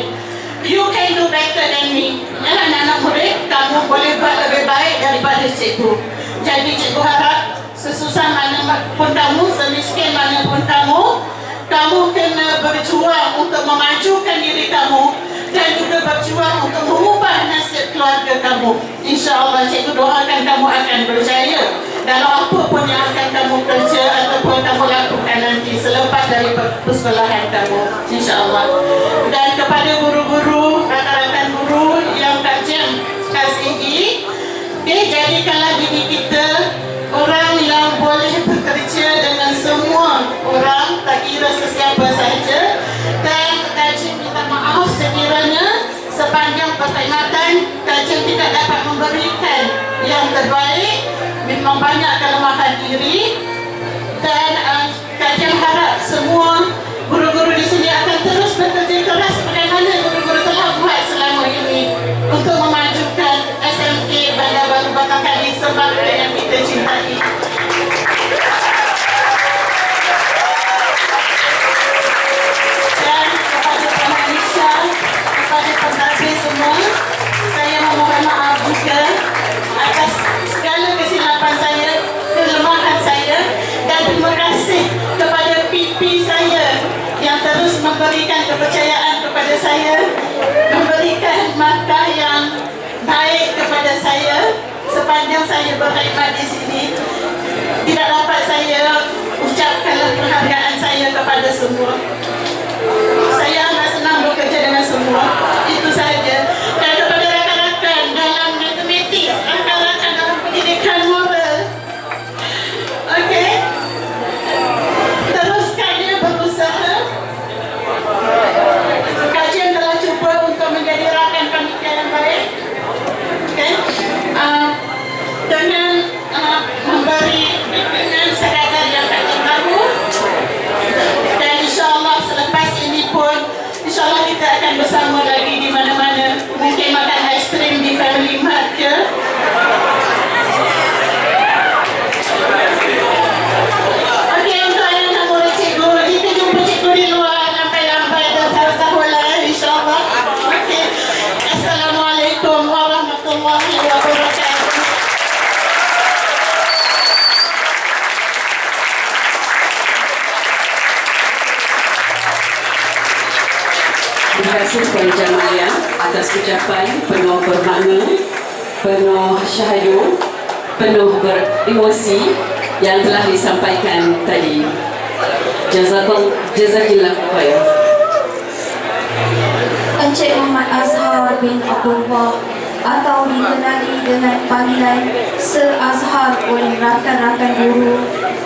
You can do better than me. Anak-anak murid, kamu boleh buat lebih baik daripada cikgu. Jadi cikgu harap sesusah mana pun kamu, semiskin mana pun kamu, kamu kena berjuang untuk memajukan diri kamu dan juga berjuang untuk mengubah nasib keluarga kamu. InsyaAllah cikgu doakan kamu akan berjaya dalam apa pun yang akan kamu kerja ataupun kamu lakukan nanti selepas dari persekolahan kamu, insyaAllah. Dan kepada guru-guru, rakan-rakan guru yang kajian kasihi, jadikanlah diri kita orang yang boleh bekerja dengan semua orang, tak kira sesiapa sahaja. Dan kajian minta maaf sekiranya sepanjang perkhidmatan kajian tidak dapat memberikan yang terbaik. Memang banyak kelemahan diri, dan kajian harap semua guru-guru di sini akan terus bekerja keras bagaimana guru-guru telah buat selama ini untuk memajukan SMK Bandar Baru Batang Kali sebagai yang kita cintai. Dan kepada Puan Anisha, kepada pentadbir semua, saya memohon maaf juga atas segala kesilapan saya, kelemahan saya, dan terima kasih kepada pipi saya yang terus memberikan kepercayaan kepada saya, memberikan markah yang baik kepada saya sepanjang saya berkhidmat di sini. Tidak dapat saya ucapkan penghargaan saya kepada semua. Saya amat senang bekerja dengan semua. Itu saja. Dan kepada rakan-rakan dalam matematik, rakan-rakan dalam pendidikan moral, okey, teruskan dia berusaha. Kajian telah cuba untuk menjadi rakan panitia yang baik, okey, dengan memberi bimbingan sekadar yang kajian baru makan bersama lagi di mana-mana. Mungkin makan ice cream di Family Mart ke? Okey, untuk anak-anak murid cikgu, kita jumpa cikgu di luar lambai-lambai dan sahur-sahur lah, insyaAllah. Okey. Assalamualaikum warahmatullahi wabarakatuh. Terima kasih kepada jamaah atas ucapan penuh bermakna, penuh syahdu, penuh beremosi yang telah disampaikan tadi. Jazakillah khair. Encik Muhammad Azhar bin Abdullah atau dikenali dengan panggilan Sir Azhar oleh rakan-rakan guru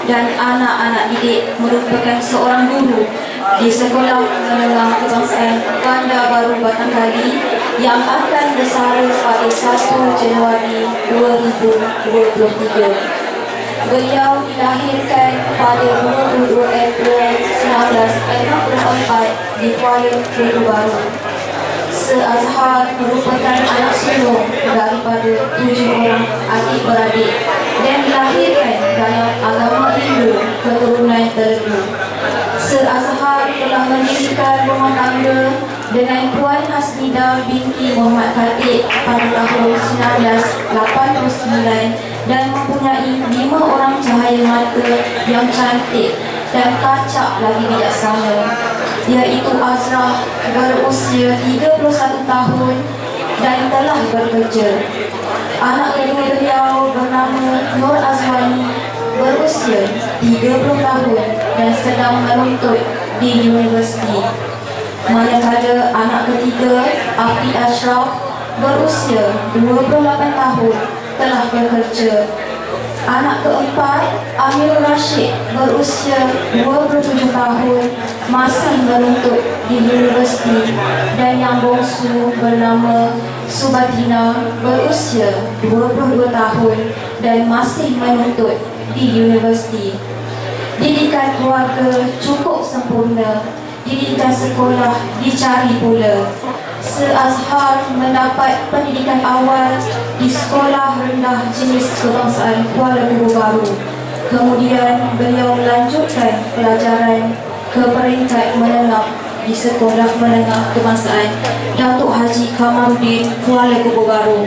dan anak-anak didik merupakan seorang guru di Sekolah Menengah Kebangsaan Bandar Baru Batanghali yang akan bersara pada 1 Januari 2023. Beliau dilahirkan pada 22 April 1964 di Kuala Baru. Sir Azhar merupakan anak sulung daripada 7 orang adik-beradik dan dilahirkan dalam agama Hindu keturunan Telugu. Sir Azhar telah mendirikan rumah tangga dengan Puan Hasnida binti Muhammad Khatib pada tahun 1989 dan mempunyai 5 orang cahaya mata yang cantik dan kacak lagi bijaksana, iaitu Azrah berusia 31 tahun dan telah bekerja. Anak kedua beliau bernama Nur Azwani berusia 30 tahun dan sedang menuntut di universiti. Manakala anak ketiga Abdi Ashraf berusia 28 tahun telah bekerja. Anak keempat Amir Rashid berusia 27 tahun masih menuntut di universiti dan yang bongsu bernama Subatina berusia 22 tahun dan masih menuntut di universiti. Didikan keluarga cukup sempurna, didikan sekolah dicari pula. Sir Azhar mendapat pendidikan awal di Sekolah Rendah Jenis Kebangsaan Kuala Baru. Kemudian beliau melanjutkan pelajaran ke peringkat menengah di Sekolah Menengah Kebangsaan Datuk Haji Kamarudin Kuala Baru.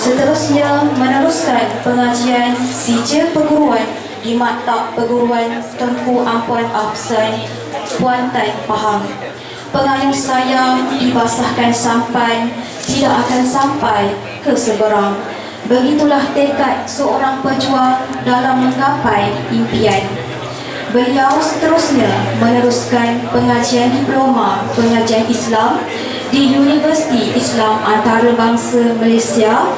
Seterusnya meneruskan pengajian sijil perguruan di Maktab Perguruan Tengku Ampuan Ahsan, Kuantan, Pahang. Pengayuh sayang dibasahkan sampan tidak akan sampai ke seberang. Begitulah tekad seorang pejuang dalam menggapai impian. Beliau seterusnya meneruskan pengajian diploma pengajian Islam di Universiti Islam Antarabangsa Malaysia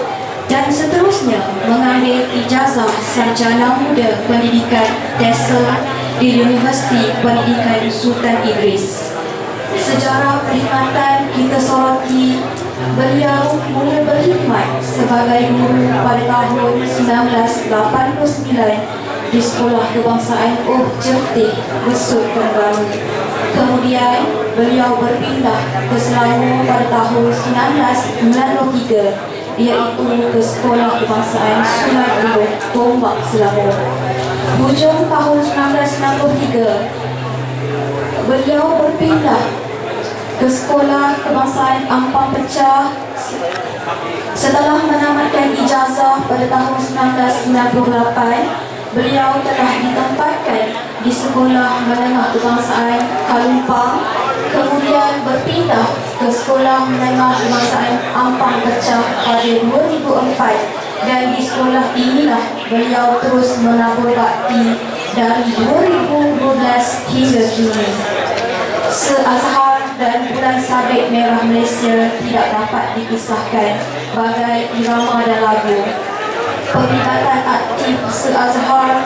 dan seterusnya mengambil ijazah sarjana muda pendidikan TESOL di Universiti Pendidikan Sultan Idris. Sejarah perkhidmatan kita soroti, beliau mula berkhidmat sebagai guru pada tahun 1989 di Sekolah Kebangsaan Jertih, Besut, Terengganu. Kemudian beliau berpindah ke Selangor pada tahun 1993, iaitu ke Sekolah Kebangsaan Sungai Buloh, Tombak, Selangor. Hujung tahun 1993, beliau berpindah ke Sekolah Kebangsaan Ampang Pecah setelah menamatkan ijazah pada tahun 1998. Beliau telah ditempatkan di Sekolah Menengah Kebangsaan Kalumpang, kemudian berpindah ke Sekolah Menengah Kebangsaan Ampang Pecah pada 2004 dan di sekolah inilah beliau terus menabur bakti dari 2012 hingga kini. Sir Azhar dan Bulan Sabit Merah Malaysia tidak dapat dipisahkan bagai irama dan lagu. Perlibatan aktif Sir Azhar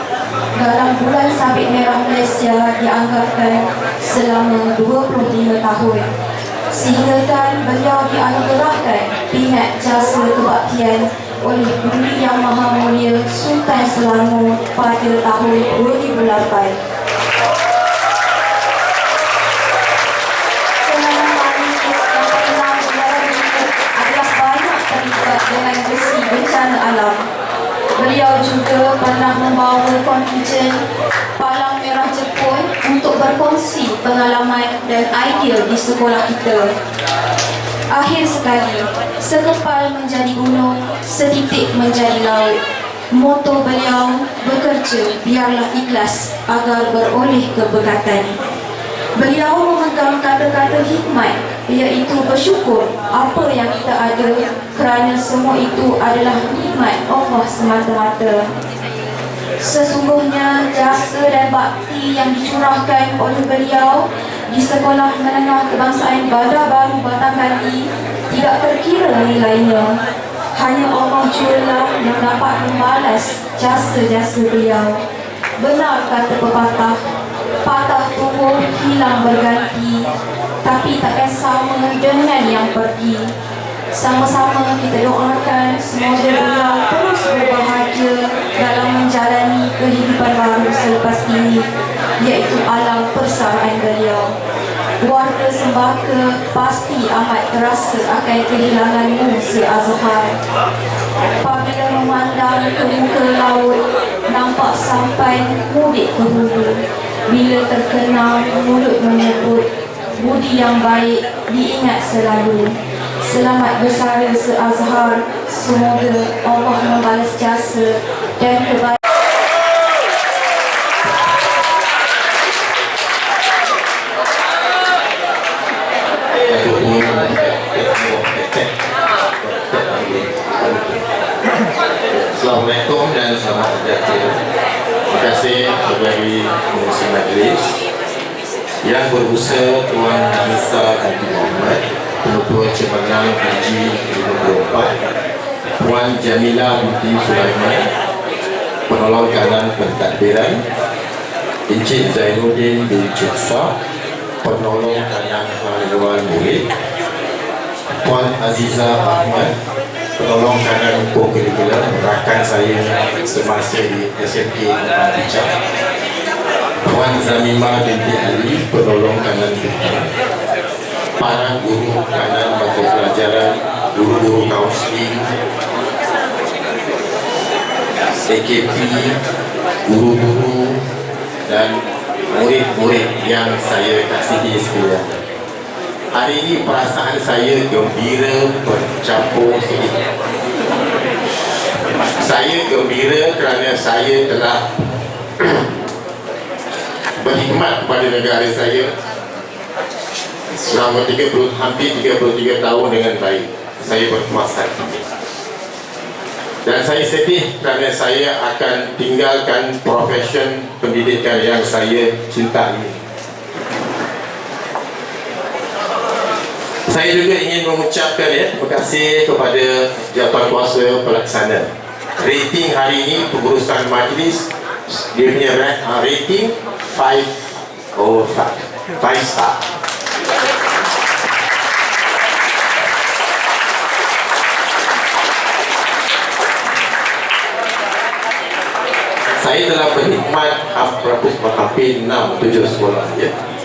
dalam Bulan Sabit Merah Malaysia dianggapkan selama 25 tahun. Sehingga beliau dianugerahkan pingat jasa kebaktian oleh Budi Yang Maha Mulia Sultan Selangor pada tahun 2008. bencana alam. Beliau juga pernah membawa kontingen Palang Merah Jepun untuk berkongsi pengalaman dan idea di sekolah kita. Akhir sekali, sekepal menjadi gunung, setitik menjadi laut. Moto beliau, bekerja biarlah ikhlas agar beroleh keberkatan. Beliau memegang kata-kata hikmat, iaitu bersyukur apa yang kita ada kerana semua itu adalah nikmat Allah semata-mata. Sesungguhnya jasa dan bakti yang dicurahkan oleh beliau di Sekolah Menengah Kebangsaan Bandar Baru Batanghali tidak terkira nilainya. Hanya Allah jualah yang dapat membalas jasa-jasa beliau. Benar kata pepatah, patah tubuh hilang berganti, tapi takkan sama dengan yang pergi. Sama-sama kita doakan semoga beliau terus berbahagia dalam menjalani kehidupan baru selepas ini, iaitu alam persaraan beliau. Warga Sembaka pasti amat terasa akan kehilanganmu, Si Azhar. Apabila memandang ke muka laut, nampak sampan mudik ke hulu. Bila terkenal mulut menyebut, budi yang baik diingat selalu. Selamat bersara Si Azhar. Semoga Allah membalas jasa dan kebaikan. Assalamualaikum dan selamat sejahtera. Terima kasih sebagai pengurusi majlis yang berusaha Tuan Anissa Binti Muhammad, Penutua Cemerlang Haji 54, Puan Jamila Binti Sulaiman, Penolong Kanan Pentadbiran, Encik Zainuddin bin Cipsa, Penolong Kanan Haluan Murid, Puan Aziza Ahmad, Penolong Kanan Co-Curricular, rakan saya semasa di SMK Pembangunan, Puan Zamimah binti Ali, Penolong Kanan Bintang, para guru kanan batu pelajaran, guru-guru kaunseling, AKP, guru-guru dan murid-murid yang saya kasihi sekalian. Hari ini perasaan saya gembira bercampur sedih. Saya gembira kerana saya telah berkhidmat kepada negara saya selama hampir 33 tahun dengan baik. Saya berpuas hati. Dan saya sedih kerana saya akan tinggalkan profesion pendidikan yang saya cintai. Saya juga ingin mengucapkan terima kasih kepada Jawatan Kuasa Pelaksana. Rating hari ini pengurusan majlis, dia punya rating 5 star. Saya telah berkhidmat hampir 6-7 sekolah.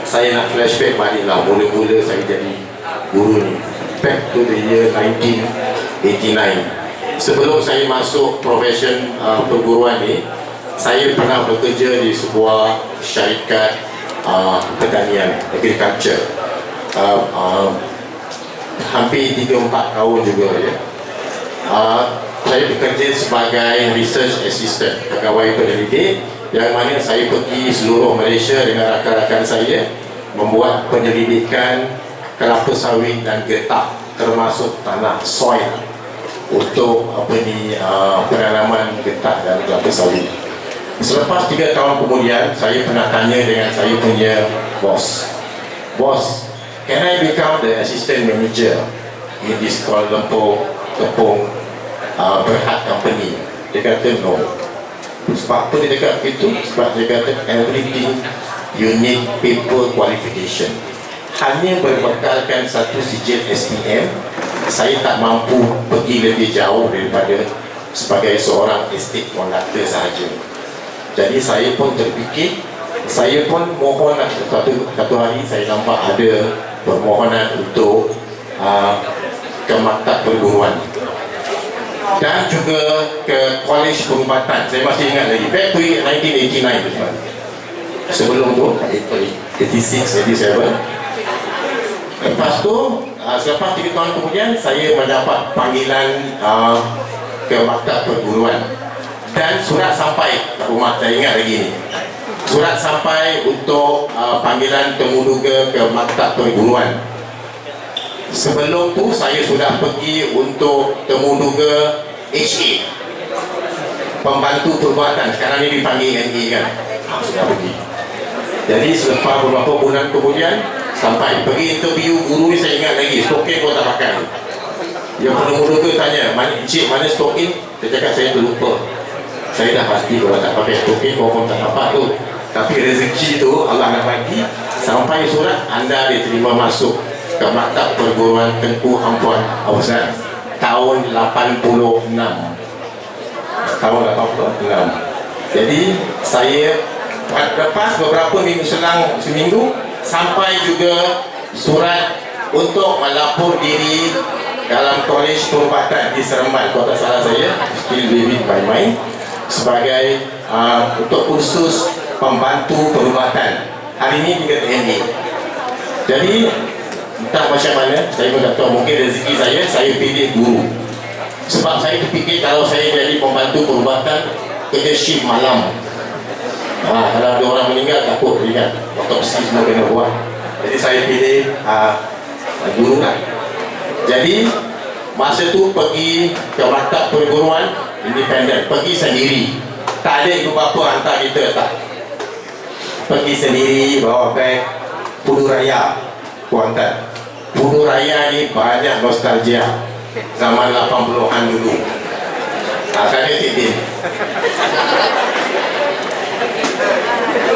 Saya nak flashback baliklah mula-mula saya jadi guru ni, back to the year 1989. Sebelum saya masuk profession perguruan ni, saya pernah bekerja di sebuah syarikat pertanian, agriculture, hampir 3-4 tahun juga ya. Saya bekerja sebagai research assistant, pegawai penyelidik, yang mana saya pergi seluruh Malaysia dengan rakan-rakan saya membuat penyelidikan kelapa sawit dan getah, termasuk tanah soil untuk penanaman getah dan kelapa sawit. Selepas 3 tahun kemudian, saya pernah tanya dengan saya punya bos, can I become the assistant manager in this Kuala Lumpur Tepung Berhad Company? Dia kata no. Sebab apa dia cakap begitu? Sebab dia kata everything you need paper qualification. Hanya berbekalkan satu sijil SPM, saya tak mampu pergi lebih jauh daripada sebagai seorang estate conductor sahaja. Jadi saya pun terfikir, saya pun mohon satu hari saya nampak ada permohonan untuk ke maktab perguruan. dan juga ke College Perubatan. Saya masih ingat lagi, back to 1989 tuan. Sebelum tu 86, 87. Lepas tu selepas 3 tahun kemudian saya mendapat panggilan ke maktab perguruan dan surat sampai ke rumah. Saya ingat lagi ni, surat sampai untuk panggilan temuduga ke maktab perguruan. Sebelum tu saya sudah pergi untuk temuduga HA, pembantu perubatan, sekarang ni dipanggil NA kan. Sudah pergi. Jadi selepas beberapa bulan kemudian sampai pergi interview guru ni, saya ingat lagi, stokin pun tak pakai. Yang temuduga tanya, "Encik, mana stokin?" Saya cakap saya terlupa. Saya dah pasti kalau tak pakai stokin kau pun tak dapat tu. Tapi rezeki tu Allah nak bagi. Sampai surat anda diterima masuk ke maktab perguruan Tengku Ampuan Awzan tahun 86. Tahun 86. Jadi saya lepas beberapa minggu selang seminggu sampai juga surat untuk melapor diri dalam Kolej Perubatan di Seremban, kota salah saya, still living by mine, sebagai untuk kursus pembantu perubatan. Hari ini tingkat NA. Jadi entah macam mana, saya pun tak tahu, mungkin rezeki saya pilih guru. Sebab saya terfikir kalau saya jadi pembantu perubatan, kerja shift malam. Kalau ada orang meninggal, takut ingat otopsi semua kena buat. Jadi saya pilih guru lah. Jadi masa tu pergi ke maktab perguruan independen, pergi sendiri, tak ada ibu bapa hantar kita, tak. Pergi sendiri, bawa beg. Pudu Raya, Kuantan. Pudu Raya ni banyak nostalgia zaman 80-an dulu. Kan dia Cik Din.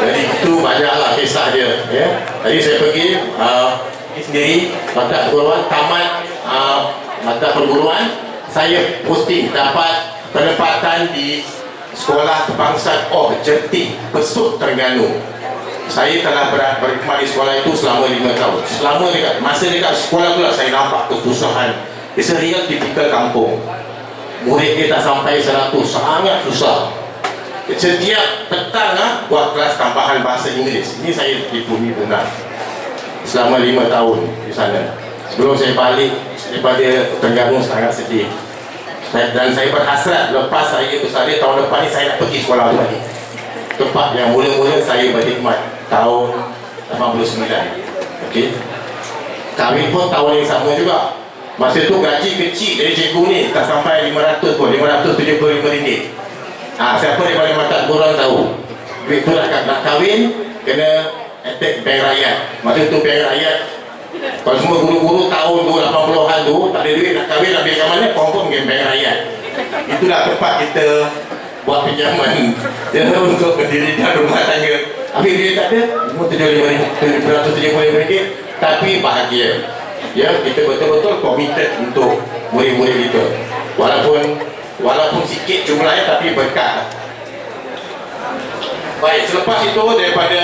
Jadi itu banyaklah kisah dia, ya. Jadi saya pergi sendiri maktab perguruan, tamat maktab perguruan, saya posting dapat penempatan di Sekolah Kebangsaan Jentik, Besut, Terengganu. Saya telah berkhidmat di sekolah itu selama 5 tahun. Selama masa dekat sekolah tu lah saya nampak kesusahan. It's a real typical kampung. Murid dia tak sampai 100, sangat susah. Setiap petang buat kelas tambahan bahasa Inggeris. Ini saya di bumi benar selama 5 tahun di sana. Sebelum saya balik daripada Terengganu, sangat sedih. Dan saya berhasrat lepas saya bersalin tahun depan ni, saya nak pergi sekolah tu lagi, tempat yang mula-mula saya berkhidmat tahun 89. Okey. Kahwin pun tahun yang sama juga. Masa tu gaji kecil dari cikgu ni, tak sampai 500 pun, RM575. Siapa daripada maktab korang tahu? Duit tu nak kahwin, kena attack bank rakyat. Masa tu bank rakyat, kalau semua guru-guru tahun 80-an tu tak ada duit nak kahwin, nak pergi ke mana? Confirm ke bank rakyat. Itulah tempat kita buat pinjaman untuk mendirikan rumah tangga. Habis duit tak ada, RM775, tapi bahagia. Ya, kita betul-betul committed untuk murid-murid kita. Walaupun sikit jumlahnya, tapi berkat. Baik, selepas itu daripada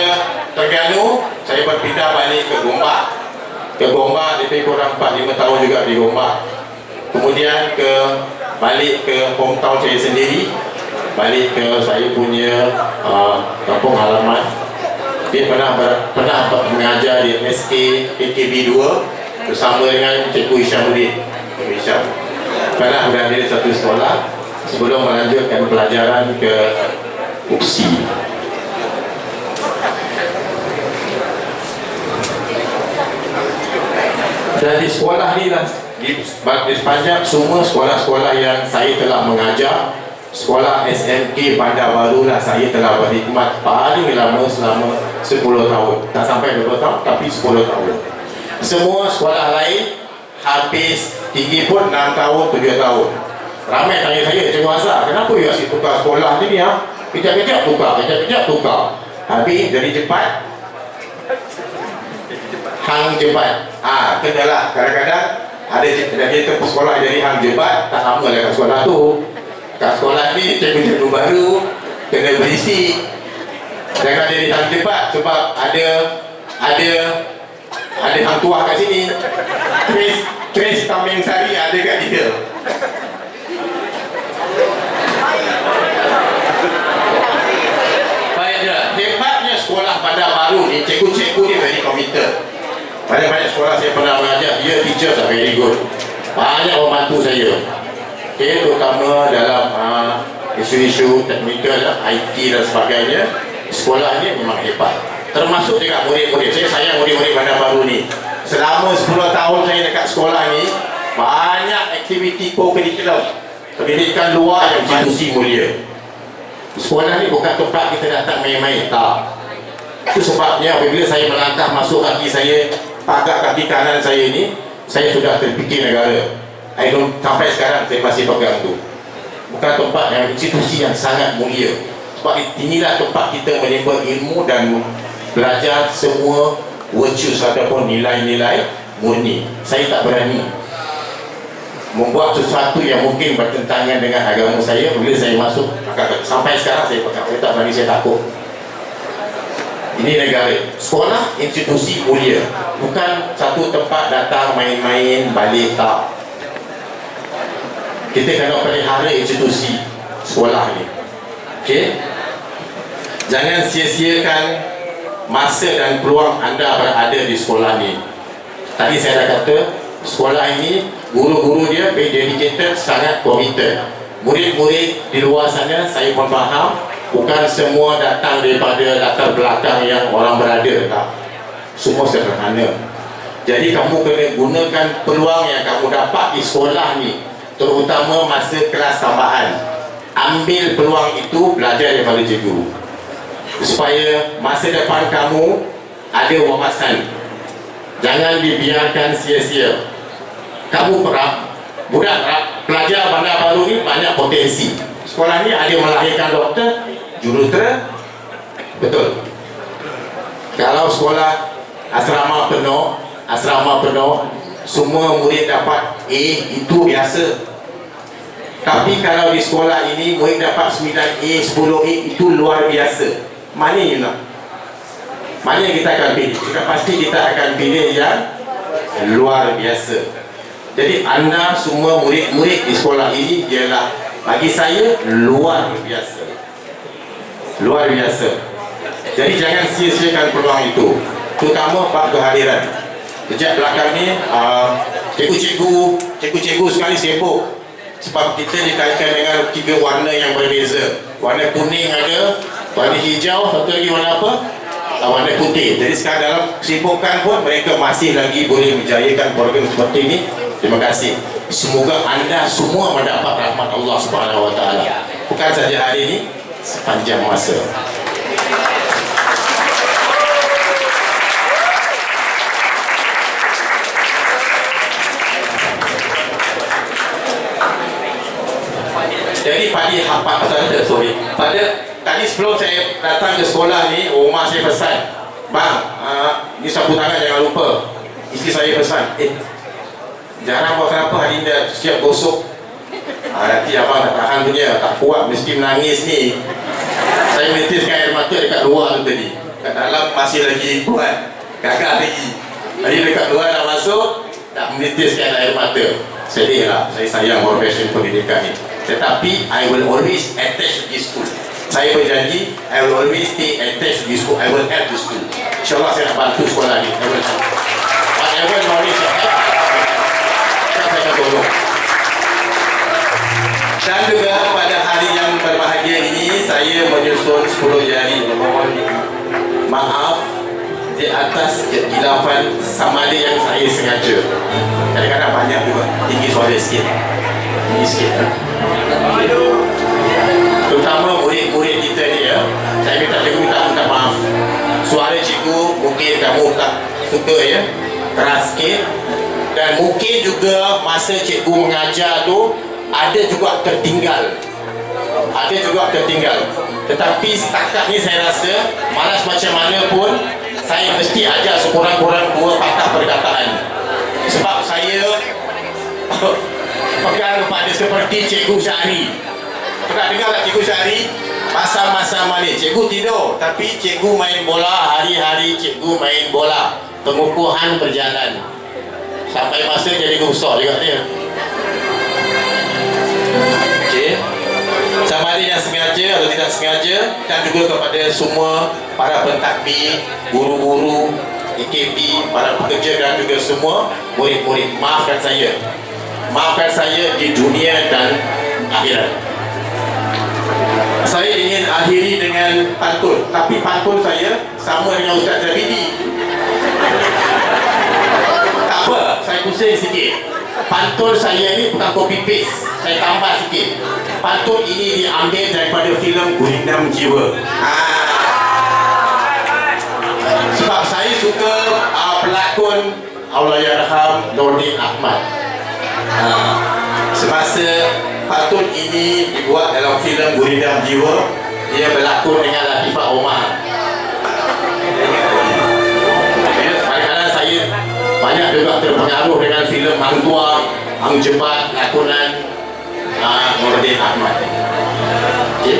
Terengganu, saya berpindah balik ke Gombak. Lebih kurang 4-5 tahun juga di Gombak. Kemudian balik ke hometown saya sendiri, balik ke saya punya kampung halaman. Dia pernah mengajar di SK PKB 2 bersama dengan Cikgu Isyamuddin. Pernah berada di satu sekolah sebelum melanjutkan pelajaran ke UPSI. Dan di sekolah ni lah, di sepanjang semua sekolah-sekolah yang saya telah mengajar, sekolah SMK Bandar Baru lah saya telah berkhidmat paling lama selama 10 tahun. Tak sampai 20 tahun, tapi 10 tahun. Semua sekolah lain habis tinggi pun 6 tahun, 7 tahun. Ramai tanya saya, Cikgu Azhar, kenapa you asyik tukar sekolah ni ya? Kejap-kejap tukar. Habis jadi cepat, hang jebat. Kenalah, kadang-kadang ada tempat sekolah jadi hang jebat, tak sama lah kat sekolah tu. Kat sekolah ni cikgu-cikgu baru kena berisi, jangan jadi hang jebat. Sebab ada hang tua kat sini, Chris Taming Sari ada kat dia. Bandar Baru ni, cikgu-cikgu ni very committed. Banyak-banyak sekolah saya pernah mengajar, dia teachers are very good. Banyak orang bantu saya. Okay, terutama dalam isu-isu teknikal, IT dan sebagainya. Sekolah ni memang hebat. Termasuk juga murid-murid. Saya sayang murid-murid Bandar Baru ni. Selama 10 tahun saya dekat sekolah ni, banyak aktiviti co-curriculum, pendidikan luar yang institusi mulia. Sekolah ni bukan tempat kita datang main-main, tak. Itu sebabnya apabila saya melangkah masuk kaki saya, pagar kaki kanan saya ni, saya sudah terfikir negara. Sampai sekarang saya masih pegang tu. Bukan tempat yang institusi yang sangat mulia. Sebab inilah tempat kita menimba ilmu dan belajar semua virtues ataupun nilai-nilai murni. Saya tak berani membuat sesuatu yang mungkin bertentangan dengan agama saya. Bila saya masuk, sampai sekarang saya pegang. Saya tak berani, saya takut. Ini negara. Sekolah institusi mulia, bukan satu tempat datang main-main balik, tak. Kita kena pelihara institusi sekolah ni. Okey, jangan sia-siakan masa dan peluang anda berada di sekolah ni. Tadi saya dah kata, sekolah ini guru-guru dia very dedicated, sangat committed. Murid-murid di luar sana, saya pun faham, bukan semua datang daripada latar belakang yang orang berada, tak. Semua sederhana. Jadi kamu kena gunakan peluang yang kamu dapat di sekolah ni, terutama masa kelas tambahan. Ambil peluang itu, belajar daripada cikgu, supaya masa depan kamu ada wawasan. Jangan dibiarkan sia-sia. Kamu budak pelajar Bandar Baru ni banyak potensi. Sekolah ni ada melahirkan doktor, jurutera. Betul. Kalau sekolah asrama penuh, semua murid dapat A, itu biasa. Tapi kalau di sekolah ini murid dapat 9A, 10A, itu luar biasa. Mana you nak? Mana yang kita akan pilih? Pasti kita akan pilih yang luar biasa. Jadi anda semua murid-murid di sekolah ini ialah, bagi saya, luar biasa. Luar biasa. Jadi jangan sia-siakan peluang itu, terutama bab kehadiran. Sejak belakang ni cikgu-cikgu sekali sibuk, sebab kita dikaitkan dengan 3 warna yang berbeza. Warna kuning ada, warna hijau, satu lagi warna apa? Warna putih. Jadi sekarang dalam kesibukan pun mereka masih lagi boleh menjayakan program seperti ini. Terima kasih. Semoga anda semua mendapat rahmat Allah Subhanahu Wa Taala. Bukan saja hari ini, sepanjang masa. Jadi pada tadi sebelum saya datang ke sekolah ni, rumah saya pesan, bang, ni sapu tangan jangan lupa. Isteri saya pesan, jarang buat kenapa hari ni dah siap gosok. Nanti abang tak tahan punya, tak kuat, mesti menangis ni. Saya menitiskan air mata dekat luar tu tadi. Kat dalam masih lagi kuat, gagal lagi. Tadi dekat luar dah masuk, tak menitiskan air mata. Sedih lah, saya sayang profesi pendidikan ni. Tetapi I will always attach this school. Saya berjanji, I will always stay attached to this school. I will help this school. InsyaAllah saya nak bantu sekolah ni. I will help. Whatever knowledge I have, saya akan tolong. Dan juga pada hari yang berbahagia ini, saya menyusun 10 jari memohon maaf di atas khilafan sama ada yang saya sengaja. Kadang-kadang banyak juga, tinggi suara sikit, tinggi sikit. Terutama murid-murid kita ni ya, saya minta maaf. Suara cikgu mungkin kamu tak suka ya, keras sikit. Dan mungkin juga masa cikgu mengajar tu ada juga tertinggal. Tetapi setakat ni saya rasa malas macam mana pun, saya mesti ajar sekurang-kurang 2 patah perkataan. Sebab saya pegang pada seperti Cikgu Syahri. Pernah dengar tak Cikgu Syahri? Masa-masa Malik, cikgu tidur, tapi cikgu main bola. Hari-hari cikgu main bola. Pengukuhan berjalan sampai masa jadi guru besar juga dia. Okey, sama ada yang sengaja atau tidak sengaja, dan juga kepada semua para pentadbir, guru-guru, AKP, para pekerja dan juga semua murid-murid. Maafkan saya di dunia dan akhirat. Saya ingin akhiri dengan pantun, tapi pantun saya sama dengan Ustaz Zabidi. Tak apa, saya pusing sikit. Pantun saya ni bukan copy paste, saya tambah sikit. Pantun ini diambil daripada filem Gurindam Jiwa. Sebab saya suka pelakon Allahyarham Nordin Ahmad. Semasa pantun ini dibuat dalam filem Gurindam Jiwa, dia berlakon dengan Latifah Omar. Kadang-kadang saya banyak juga terpengaruh dengan filem Hang Tuah, Hang Jebat, lakonan Nordin Ahmad. Okay.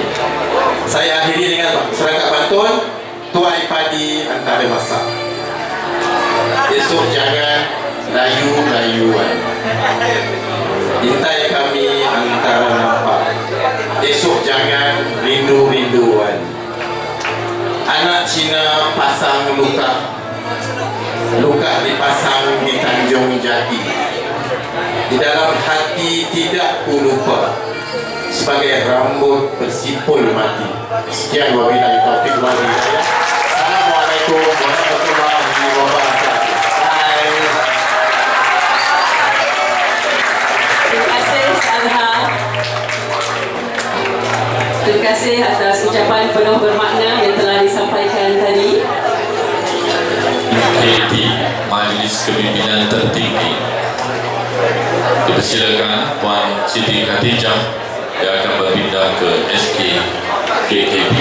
Saya akhiri dengan serangkap pantun tuai padi antara masak. Esok jangan layu-layuan, intai kami antara nampak. Esok jangan rindu-rinduan, anak Cina pasang luka, luka dipasang di Tanjung Jati. Di dalam hati tidak ku lupa, sebagai rambut bersipul mati. Sekian wabillahi taufiq wal hidayah. Assalamualaikum warahmatullahi wabarakatuh. Terima kasih Salha. Terima kasih atas ucapan penuh bermakna yang telah disampaikan tadi. KP Majlis Kepimpinan Tertinggi, dipersilakan Puan Siti Khatijah yang akan berpindah ke SK KKP.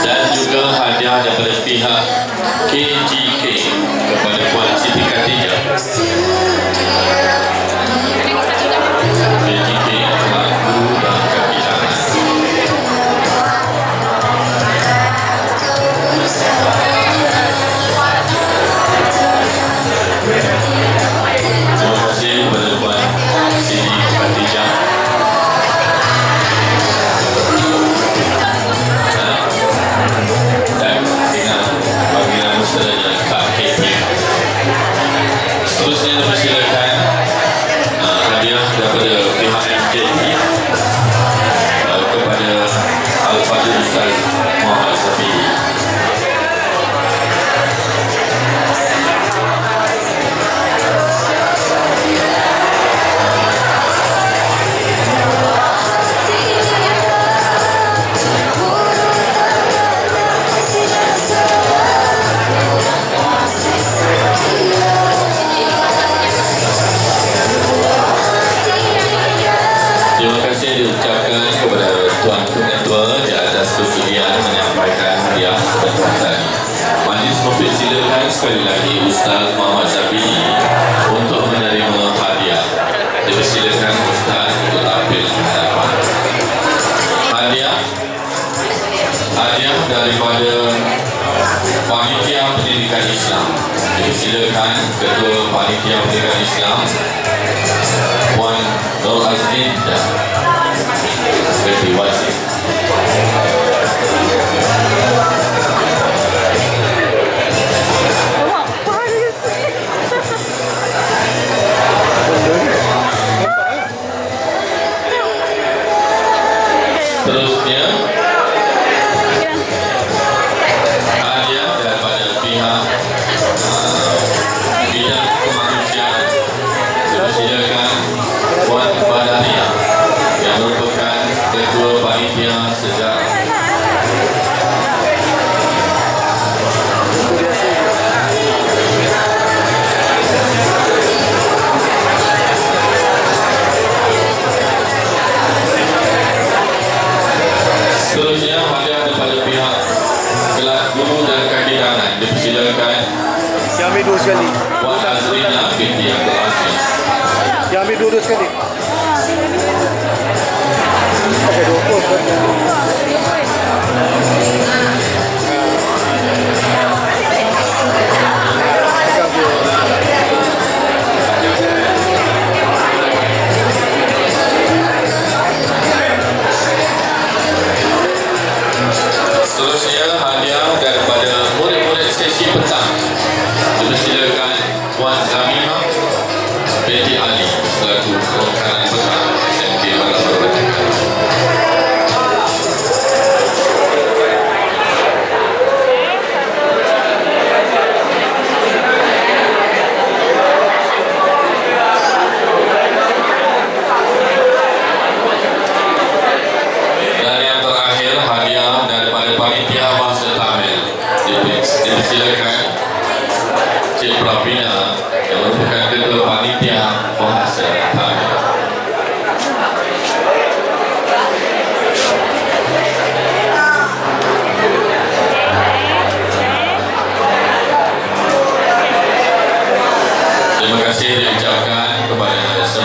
Dan juga hadiah daripada pihak KGK kepada Puan Siti Khatijah. KGK lagu dan kaki tangan. Terima kasih kepada Puan Siti Khatijah. Dan dengan panggilan mesranya Kak KP. Seterusnya dipersilakan hadiah daripada pihak MKP kepada Al-Fadhil Ustaz Muhammad Zabidi. Terima kasih diucapkan kepada Tuan Ketua di atas kesudian menyampaikan hadiah sebentar tadi. Majlis mempersilakan sekali lagi Ustaz Muhammad Zabidi untuk menerima hadiah. Dipersilakan Ustaz untuk tampil hadapan. Hadiah daripada Panitia Pendidikan Islam. Dipersilakan Ketua Panitia Pendidikan Islam Puan Nur Azmin dan Ketua Wajib. Seterusnya hadiah daripada pihak bidang kemanusiaan. Dipersilakan Puan Badaria yang merupakan Ketua Panitia Sejarah. Seterusnya hadiah daripada pihak kelas guru dan kaki tangan. Dipersilakan Yang ambil dua sekali. Puan Azrina binti Abdul Aziz. Yang ambil dua sekali. Okey, 20.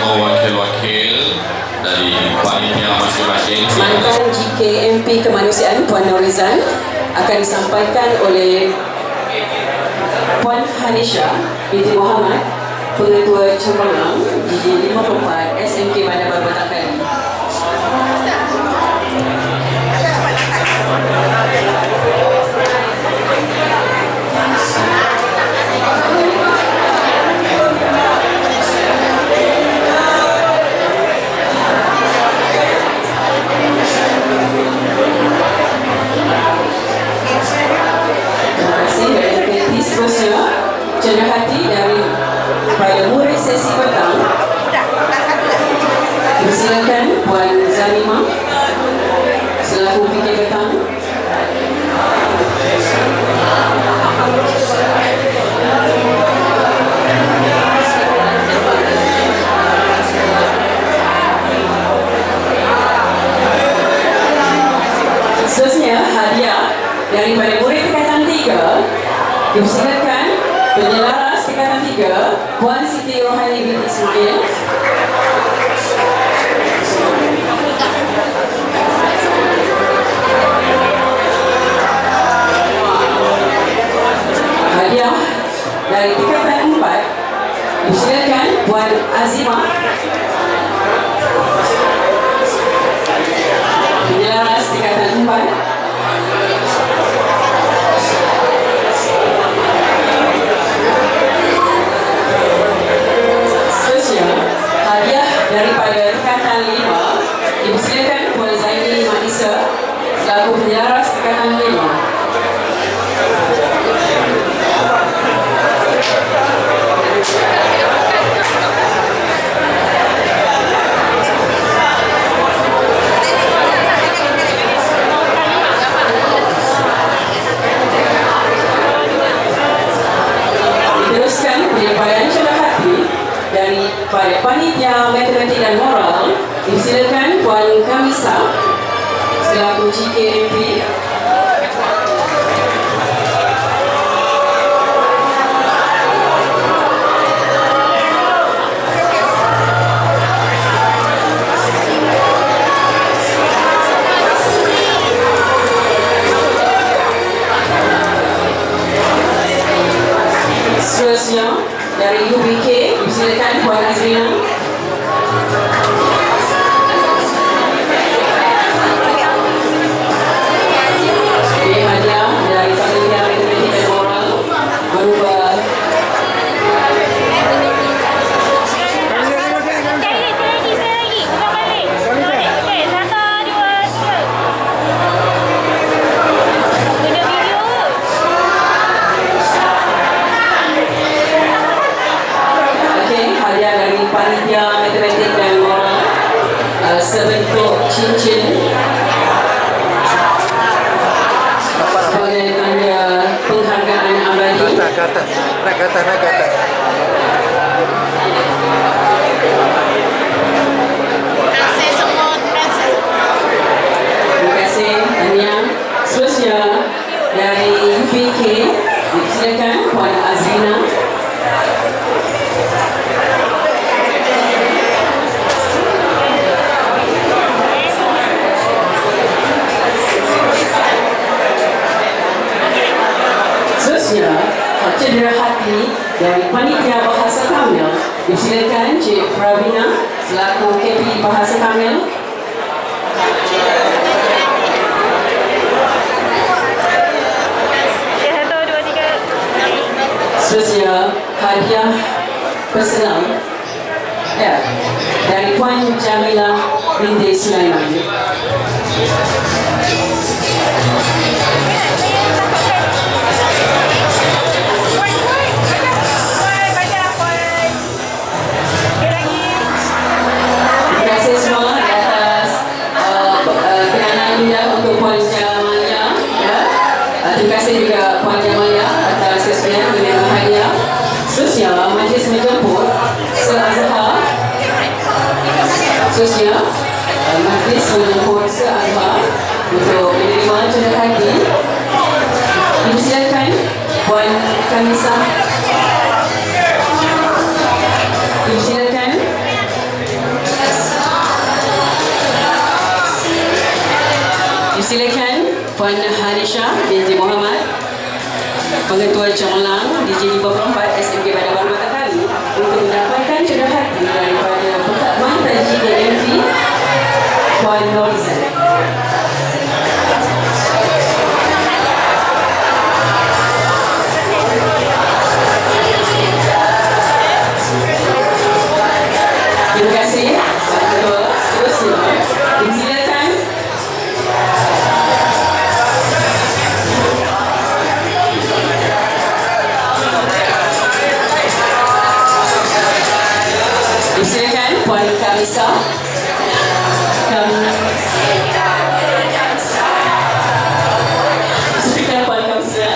atau wakil-wakil dari panitia masing-masing. Mantan GKMP Kemanusiaan Puan Norizan akan disampaikan oleh Puan Hanisha binti Muhammad, Pengetua Cemerlang GG54 SMK Bandar Baru Batang Kali. Seterusnya, cenderung hati dari pada murid sesi petang. Persilakan Puan Zanima selaku PK petang. Seterusnya, hadiah daripada murid tingkatan 3 dipersilakan penyelaras tingkatan 3 Puan Siti Rohani binti Ismail. Hadiah dari tingkatan 4 dipersilakan Puan Azimah. Penyelaras tingkatan 4. Hadiah daripada tingkatan 5 dipersilakan Puan Zaini Manisa selaku penyelaras tingkatan 5. Diteruskan penyampaian cenderung hati daripada panitia matematik dan moral dipersilakan Puan Kamisa selaku GKMP. Seterusnya dari UBK dipersilakan Puan Azrina. Hadiah dari panitia matematik dan moral berupa hadiah dari panitia matematik dan moral sebentuk cincin sebagai tanda penghargaan abadi. Kata. Terima kasih, Tania. Seterusnya dari UPK dipersilakan Puan Azrina. Seterusnya, cedera hati dari panitia bahasa Tamil dipersilakan Cik Pravina selaku KP bahasa Tamil. Seterusnya, hadiah personal dari Puan Jamila binti Sulaiman. Terima kasih semua atas kenangan indah untuk Puan Jamila. Terima kasih juga Puan Jamila atas kesediaan menerima hadiah. Seterusnya, majlis menjemput Se-Azhar. Seterusnya, majlis menjemput Se-Azhar untuk menerima cenderung hati. Dipersilakan Puan Kamisa. Dipersilakan Silakan Puan Hanisha binti Muhammad, Pengetua Cemerlang DJ54 SMK Bandar Baru Batakali, untuk mendapatkan cedera hati daripada Puan Taji DMV Puan Norizan. Terima kasih. Seterusnya dipersilakan Puan Kamisa. Silakan Puan Kamisa.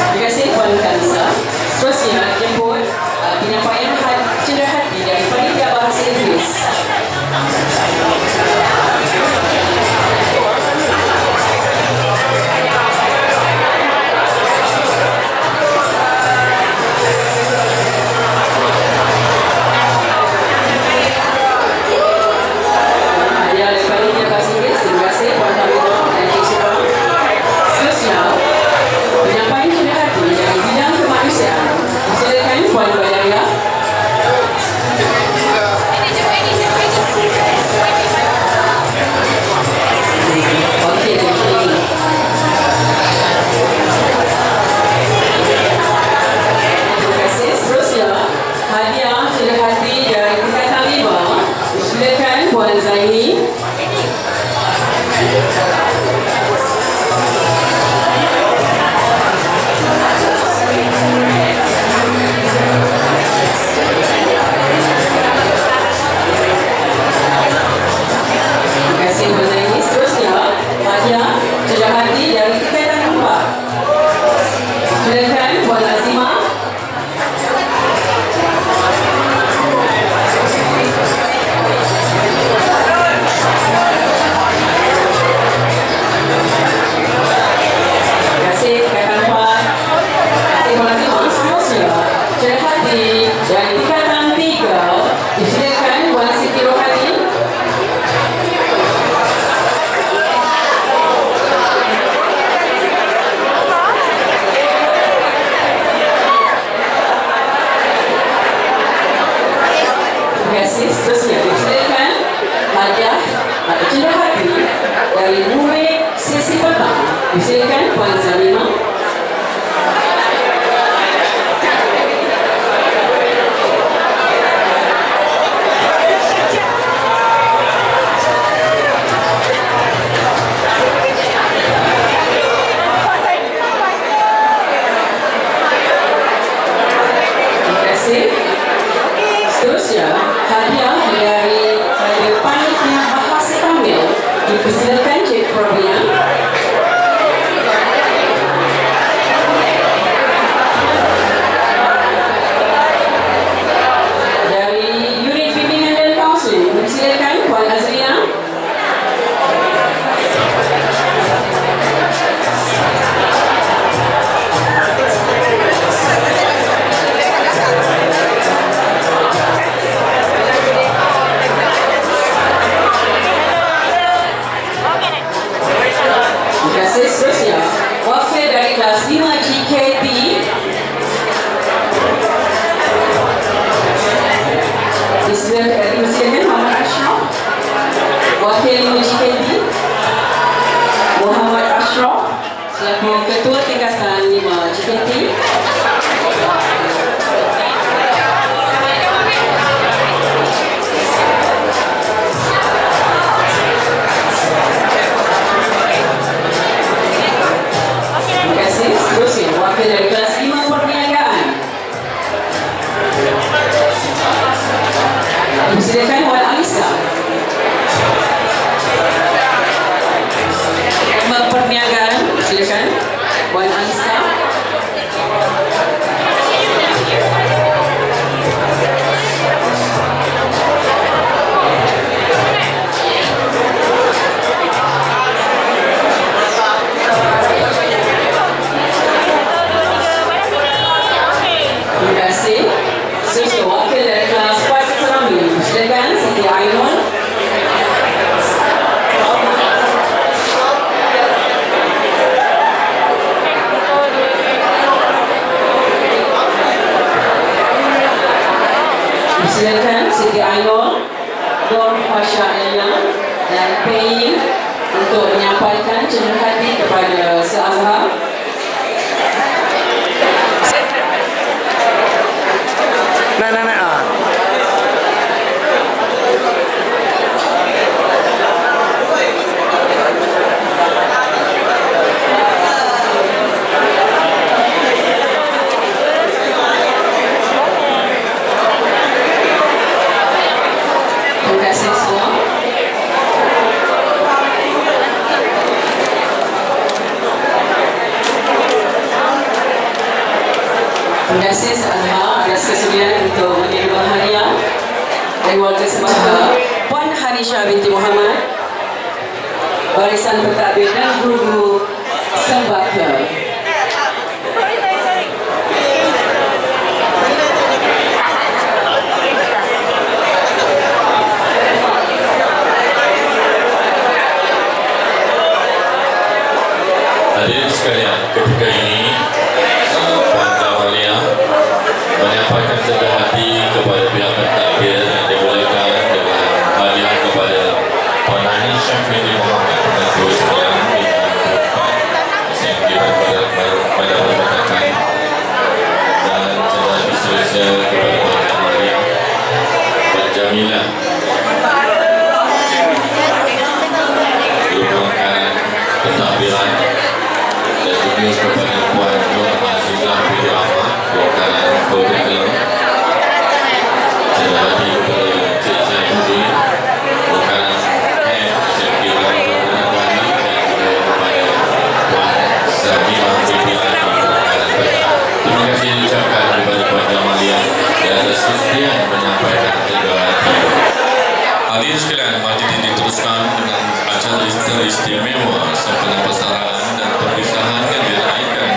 Terima kasih Puan Kamisa. Seterusnya jemput penyampaian cedera hati dari Panitia Bahasa Inggeris. Silakan Puan Zamima. Terima kasih. Seterusnya hadiah dari Panitia Bahasa Tamil dipersilakan Cik Probia. Seterusnya, wakil dari kelas 5 GKT dipersilakan Muhammad Ashraf. Wakil 5 GKT Muhammad Ashraf selaku Ketua Tingkatan 5 GKT. Seterusnya, wakil dari kelas 5 perniagaan dipersilakan Wan Alisa. Perniagaan, silakan Wan Alisa. Terima kasih Salma atas kesediaan untuk menerima hadiah dari warga Semangka. Puan Hanisha binti Muhammad, barisan pentadbir dan guru-guru Sembaka. Hadirin sekalian, ketika ini Puan Jamalia menyampaikan segenap hati kepada pihak pentadbir yang dimulakan dengan hadiah kepada Puan Hanisha binti Muhammad penentu sembilan SMK pada perbendakan dan secara seterusnya kepada Puan Jamalia, Puan Jamilah merupakan pentadbiran dan juga kepada Puan Nur Azizah binti Ahmad merupakan Koordinator secara hati kepada Cik Zainuddin merupakan Head SMK dan juga kepada Puan Zabimah binti Ali merupakan Peta. Terima kasih yang diucapkan kepada Puan Jamalia di atas kesediaan menyampaikan segala hati. Hadirin sekalian, majlis diteruskan dengan acara istimewa sempena persaraan dan perpisahan yang diraihkan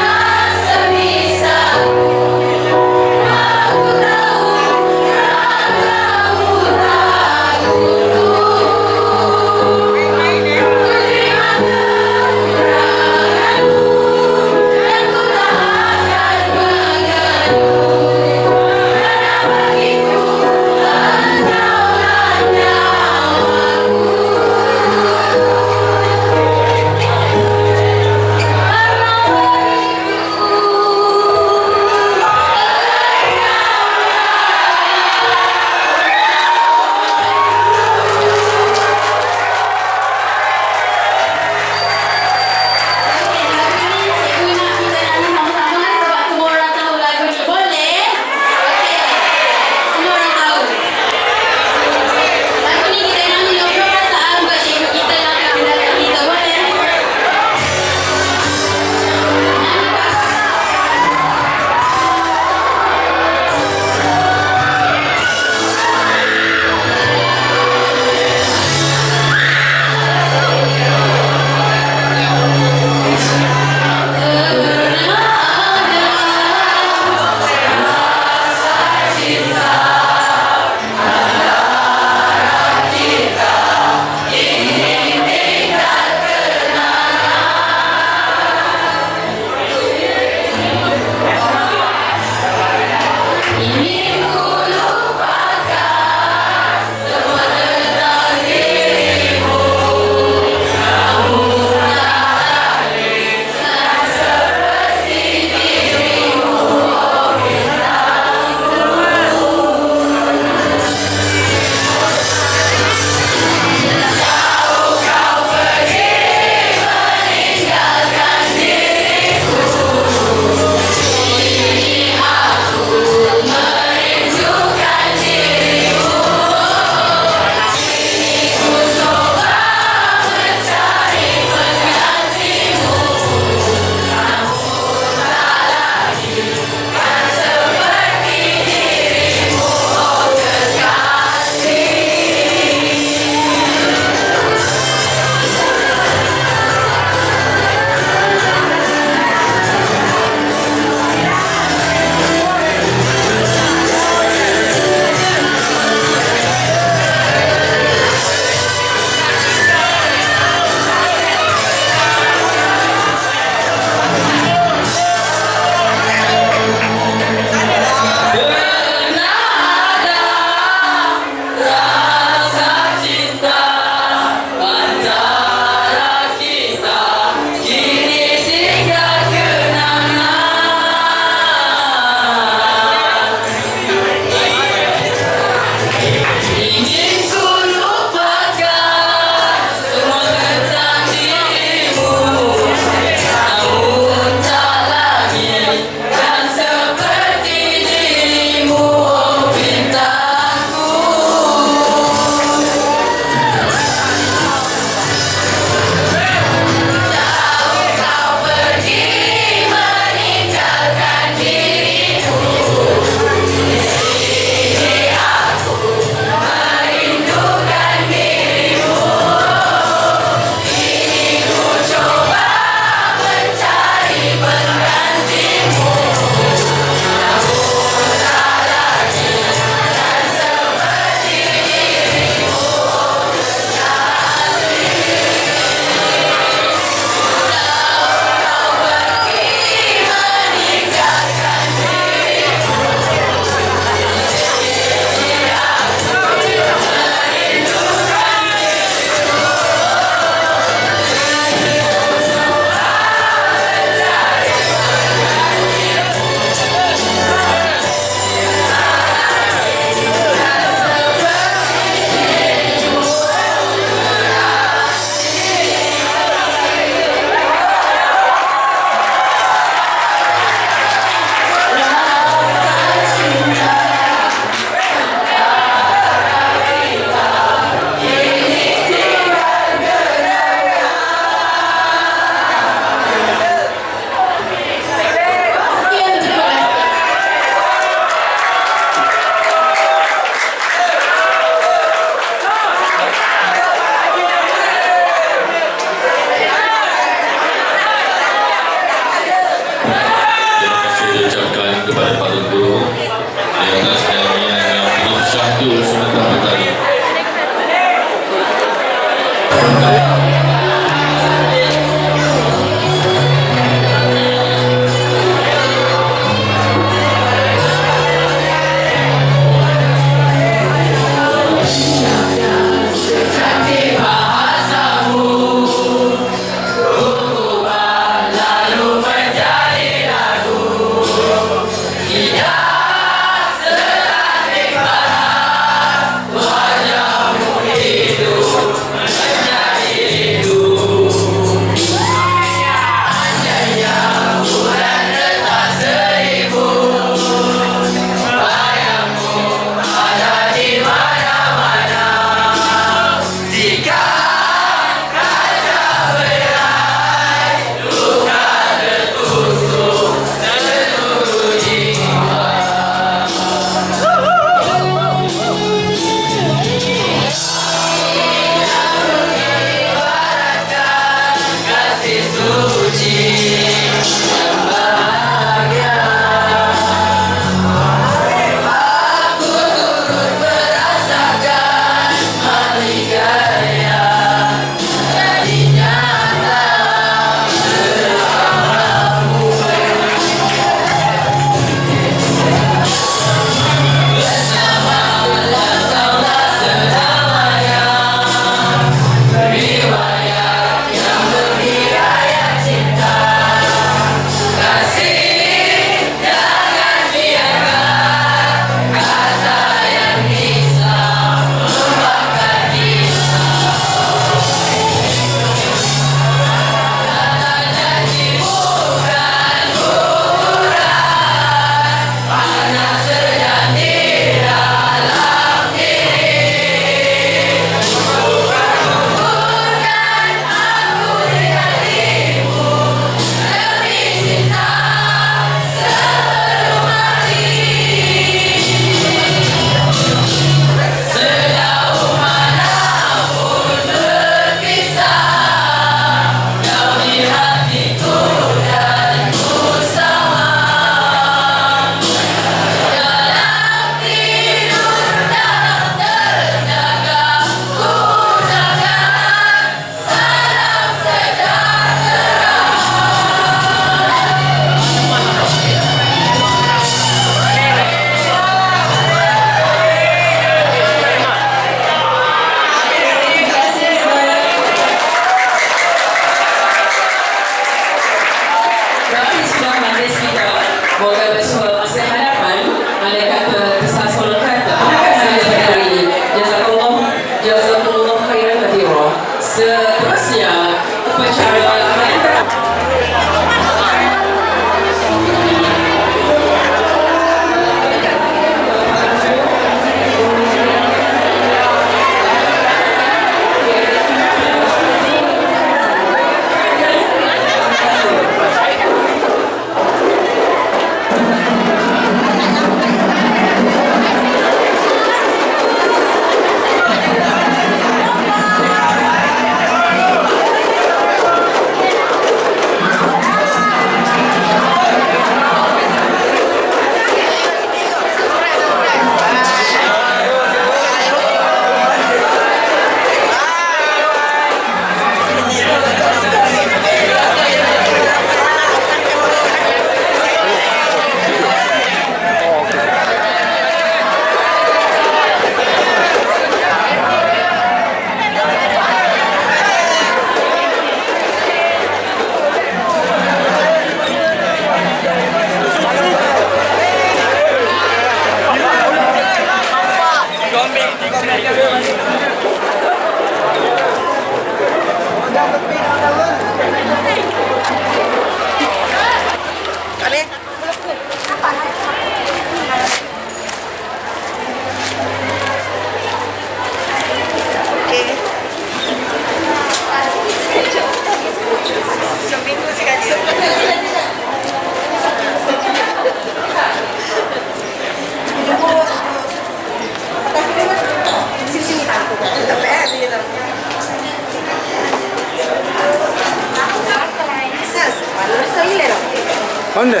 Mana?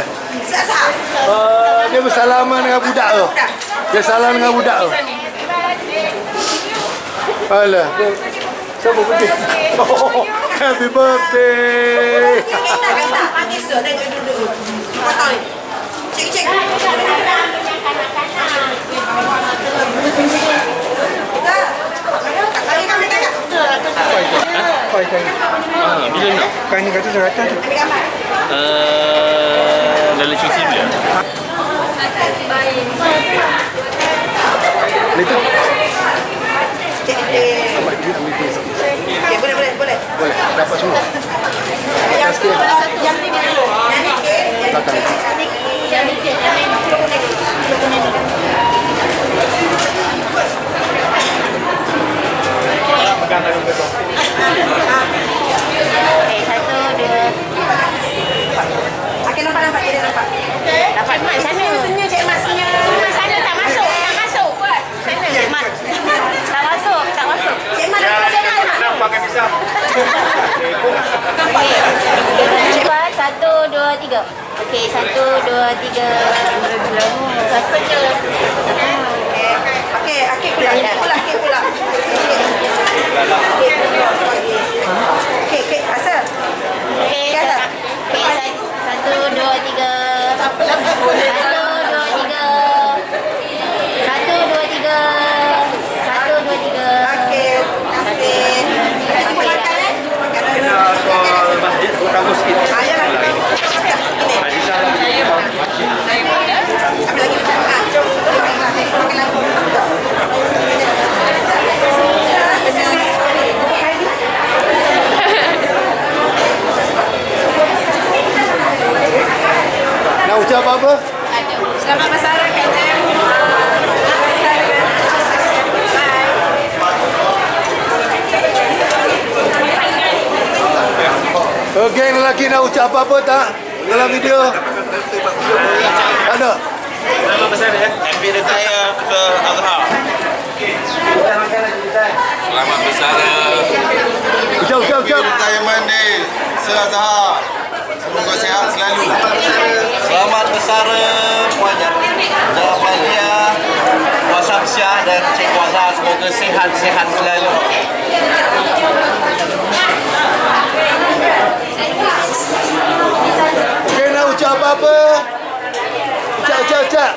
Dia bersalaman dengan budak tu. Dia salam dengan budak tu. Alah. Siapa pergi? Oh, happy birthday. Panggil tu, dia duduk. Potong ni. Cek. Bila nak? Kan ni kata saya kata. Dalam cuti dia. Itu. Boleh. Boleh. Dapat semua. Yang ni dulu. Pegang tangan betul. Satu, dua. Okey, nampak. Dia nampak. Dapat mat sana. Senyum Cik Mat senyum. Sana tak masuk. Sana Cik Mat. Tak masuk. Cik Mat. Nampak kan bisa. Nampak. 3. Okey, 1, 2, 3. Satu je. Okey, Akik pula. Akik pula. Okey, asal. Okey, 1, 2, 3. 1, 2, 3. 1, 2, 3. 1, 2, 3. Okey, terima kasih. Masjid bagus sikit. Nak ucap apa? Selamat bersara Kak Jem. Geng lelaki nak ucap apa-apa tak? Dalam video? Ada? Selamat bersara ya. Happy Retire ke Azhar. Selamat bersara. Ucap. Retirement Day Se-Azhar. Semoga sihat selalu. Selamat bersara Puan Jamalia, Puan Syamsiah dan Cikgu Azhar. Semoga sihat-sihat selalu. Geng nak ucap apa-apa? Ucap.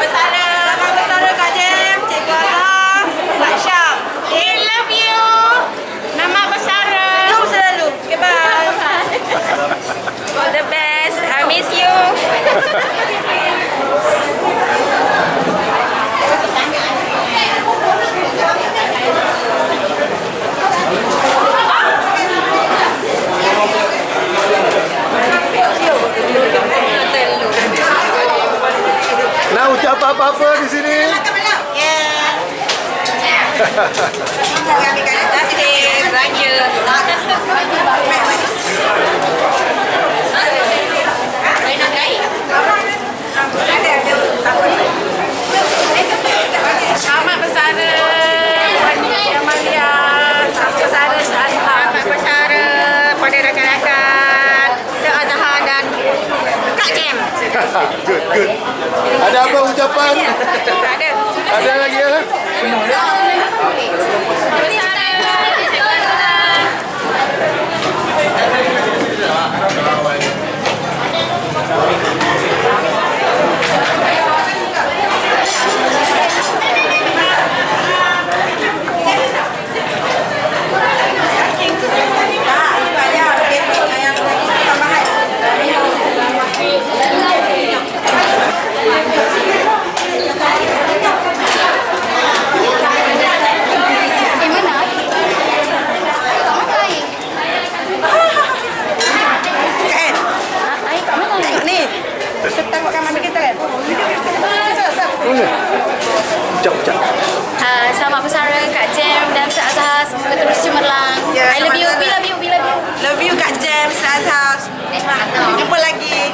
Selamat bersara Kak Jem, Cikgu Azhar, Pak Syam. We love you. Nama bersara. Jom selalu. Okay, bye. All the best. I miss you. Nak ucap apa-apa di sini? Terima kasih. Selamat bersara Puan Jamalia. Selamat bersara Se-Azhar. Selamat bersara pada rakan-rakan Se-Azhar dan Kak Jem. Good. Ada apa ucapan? Ada. Ada lagi ya? Ucap. Selamat bersara Kak Jem dan Se-Azhar. Semoga terus cemerlang. I love you. We love you. Love you Kak Jem, Se-Azhar. Jumpa lagi.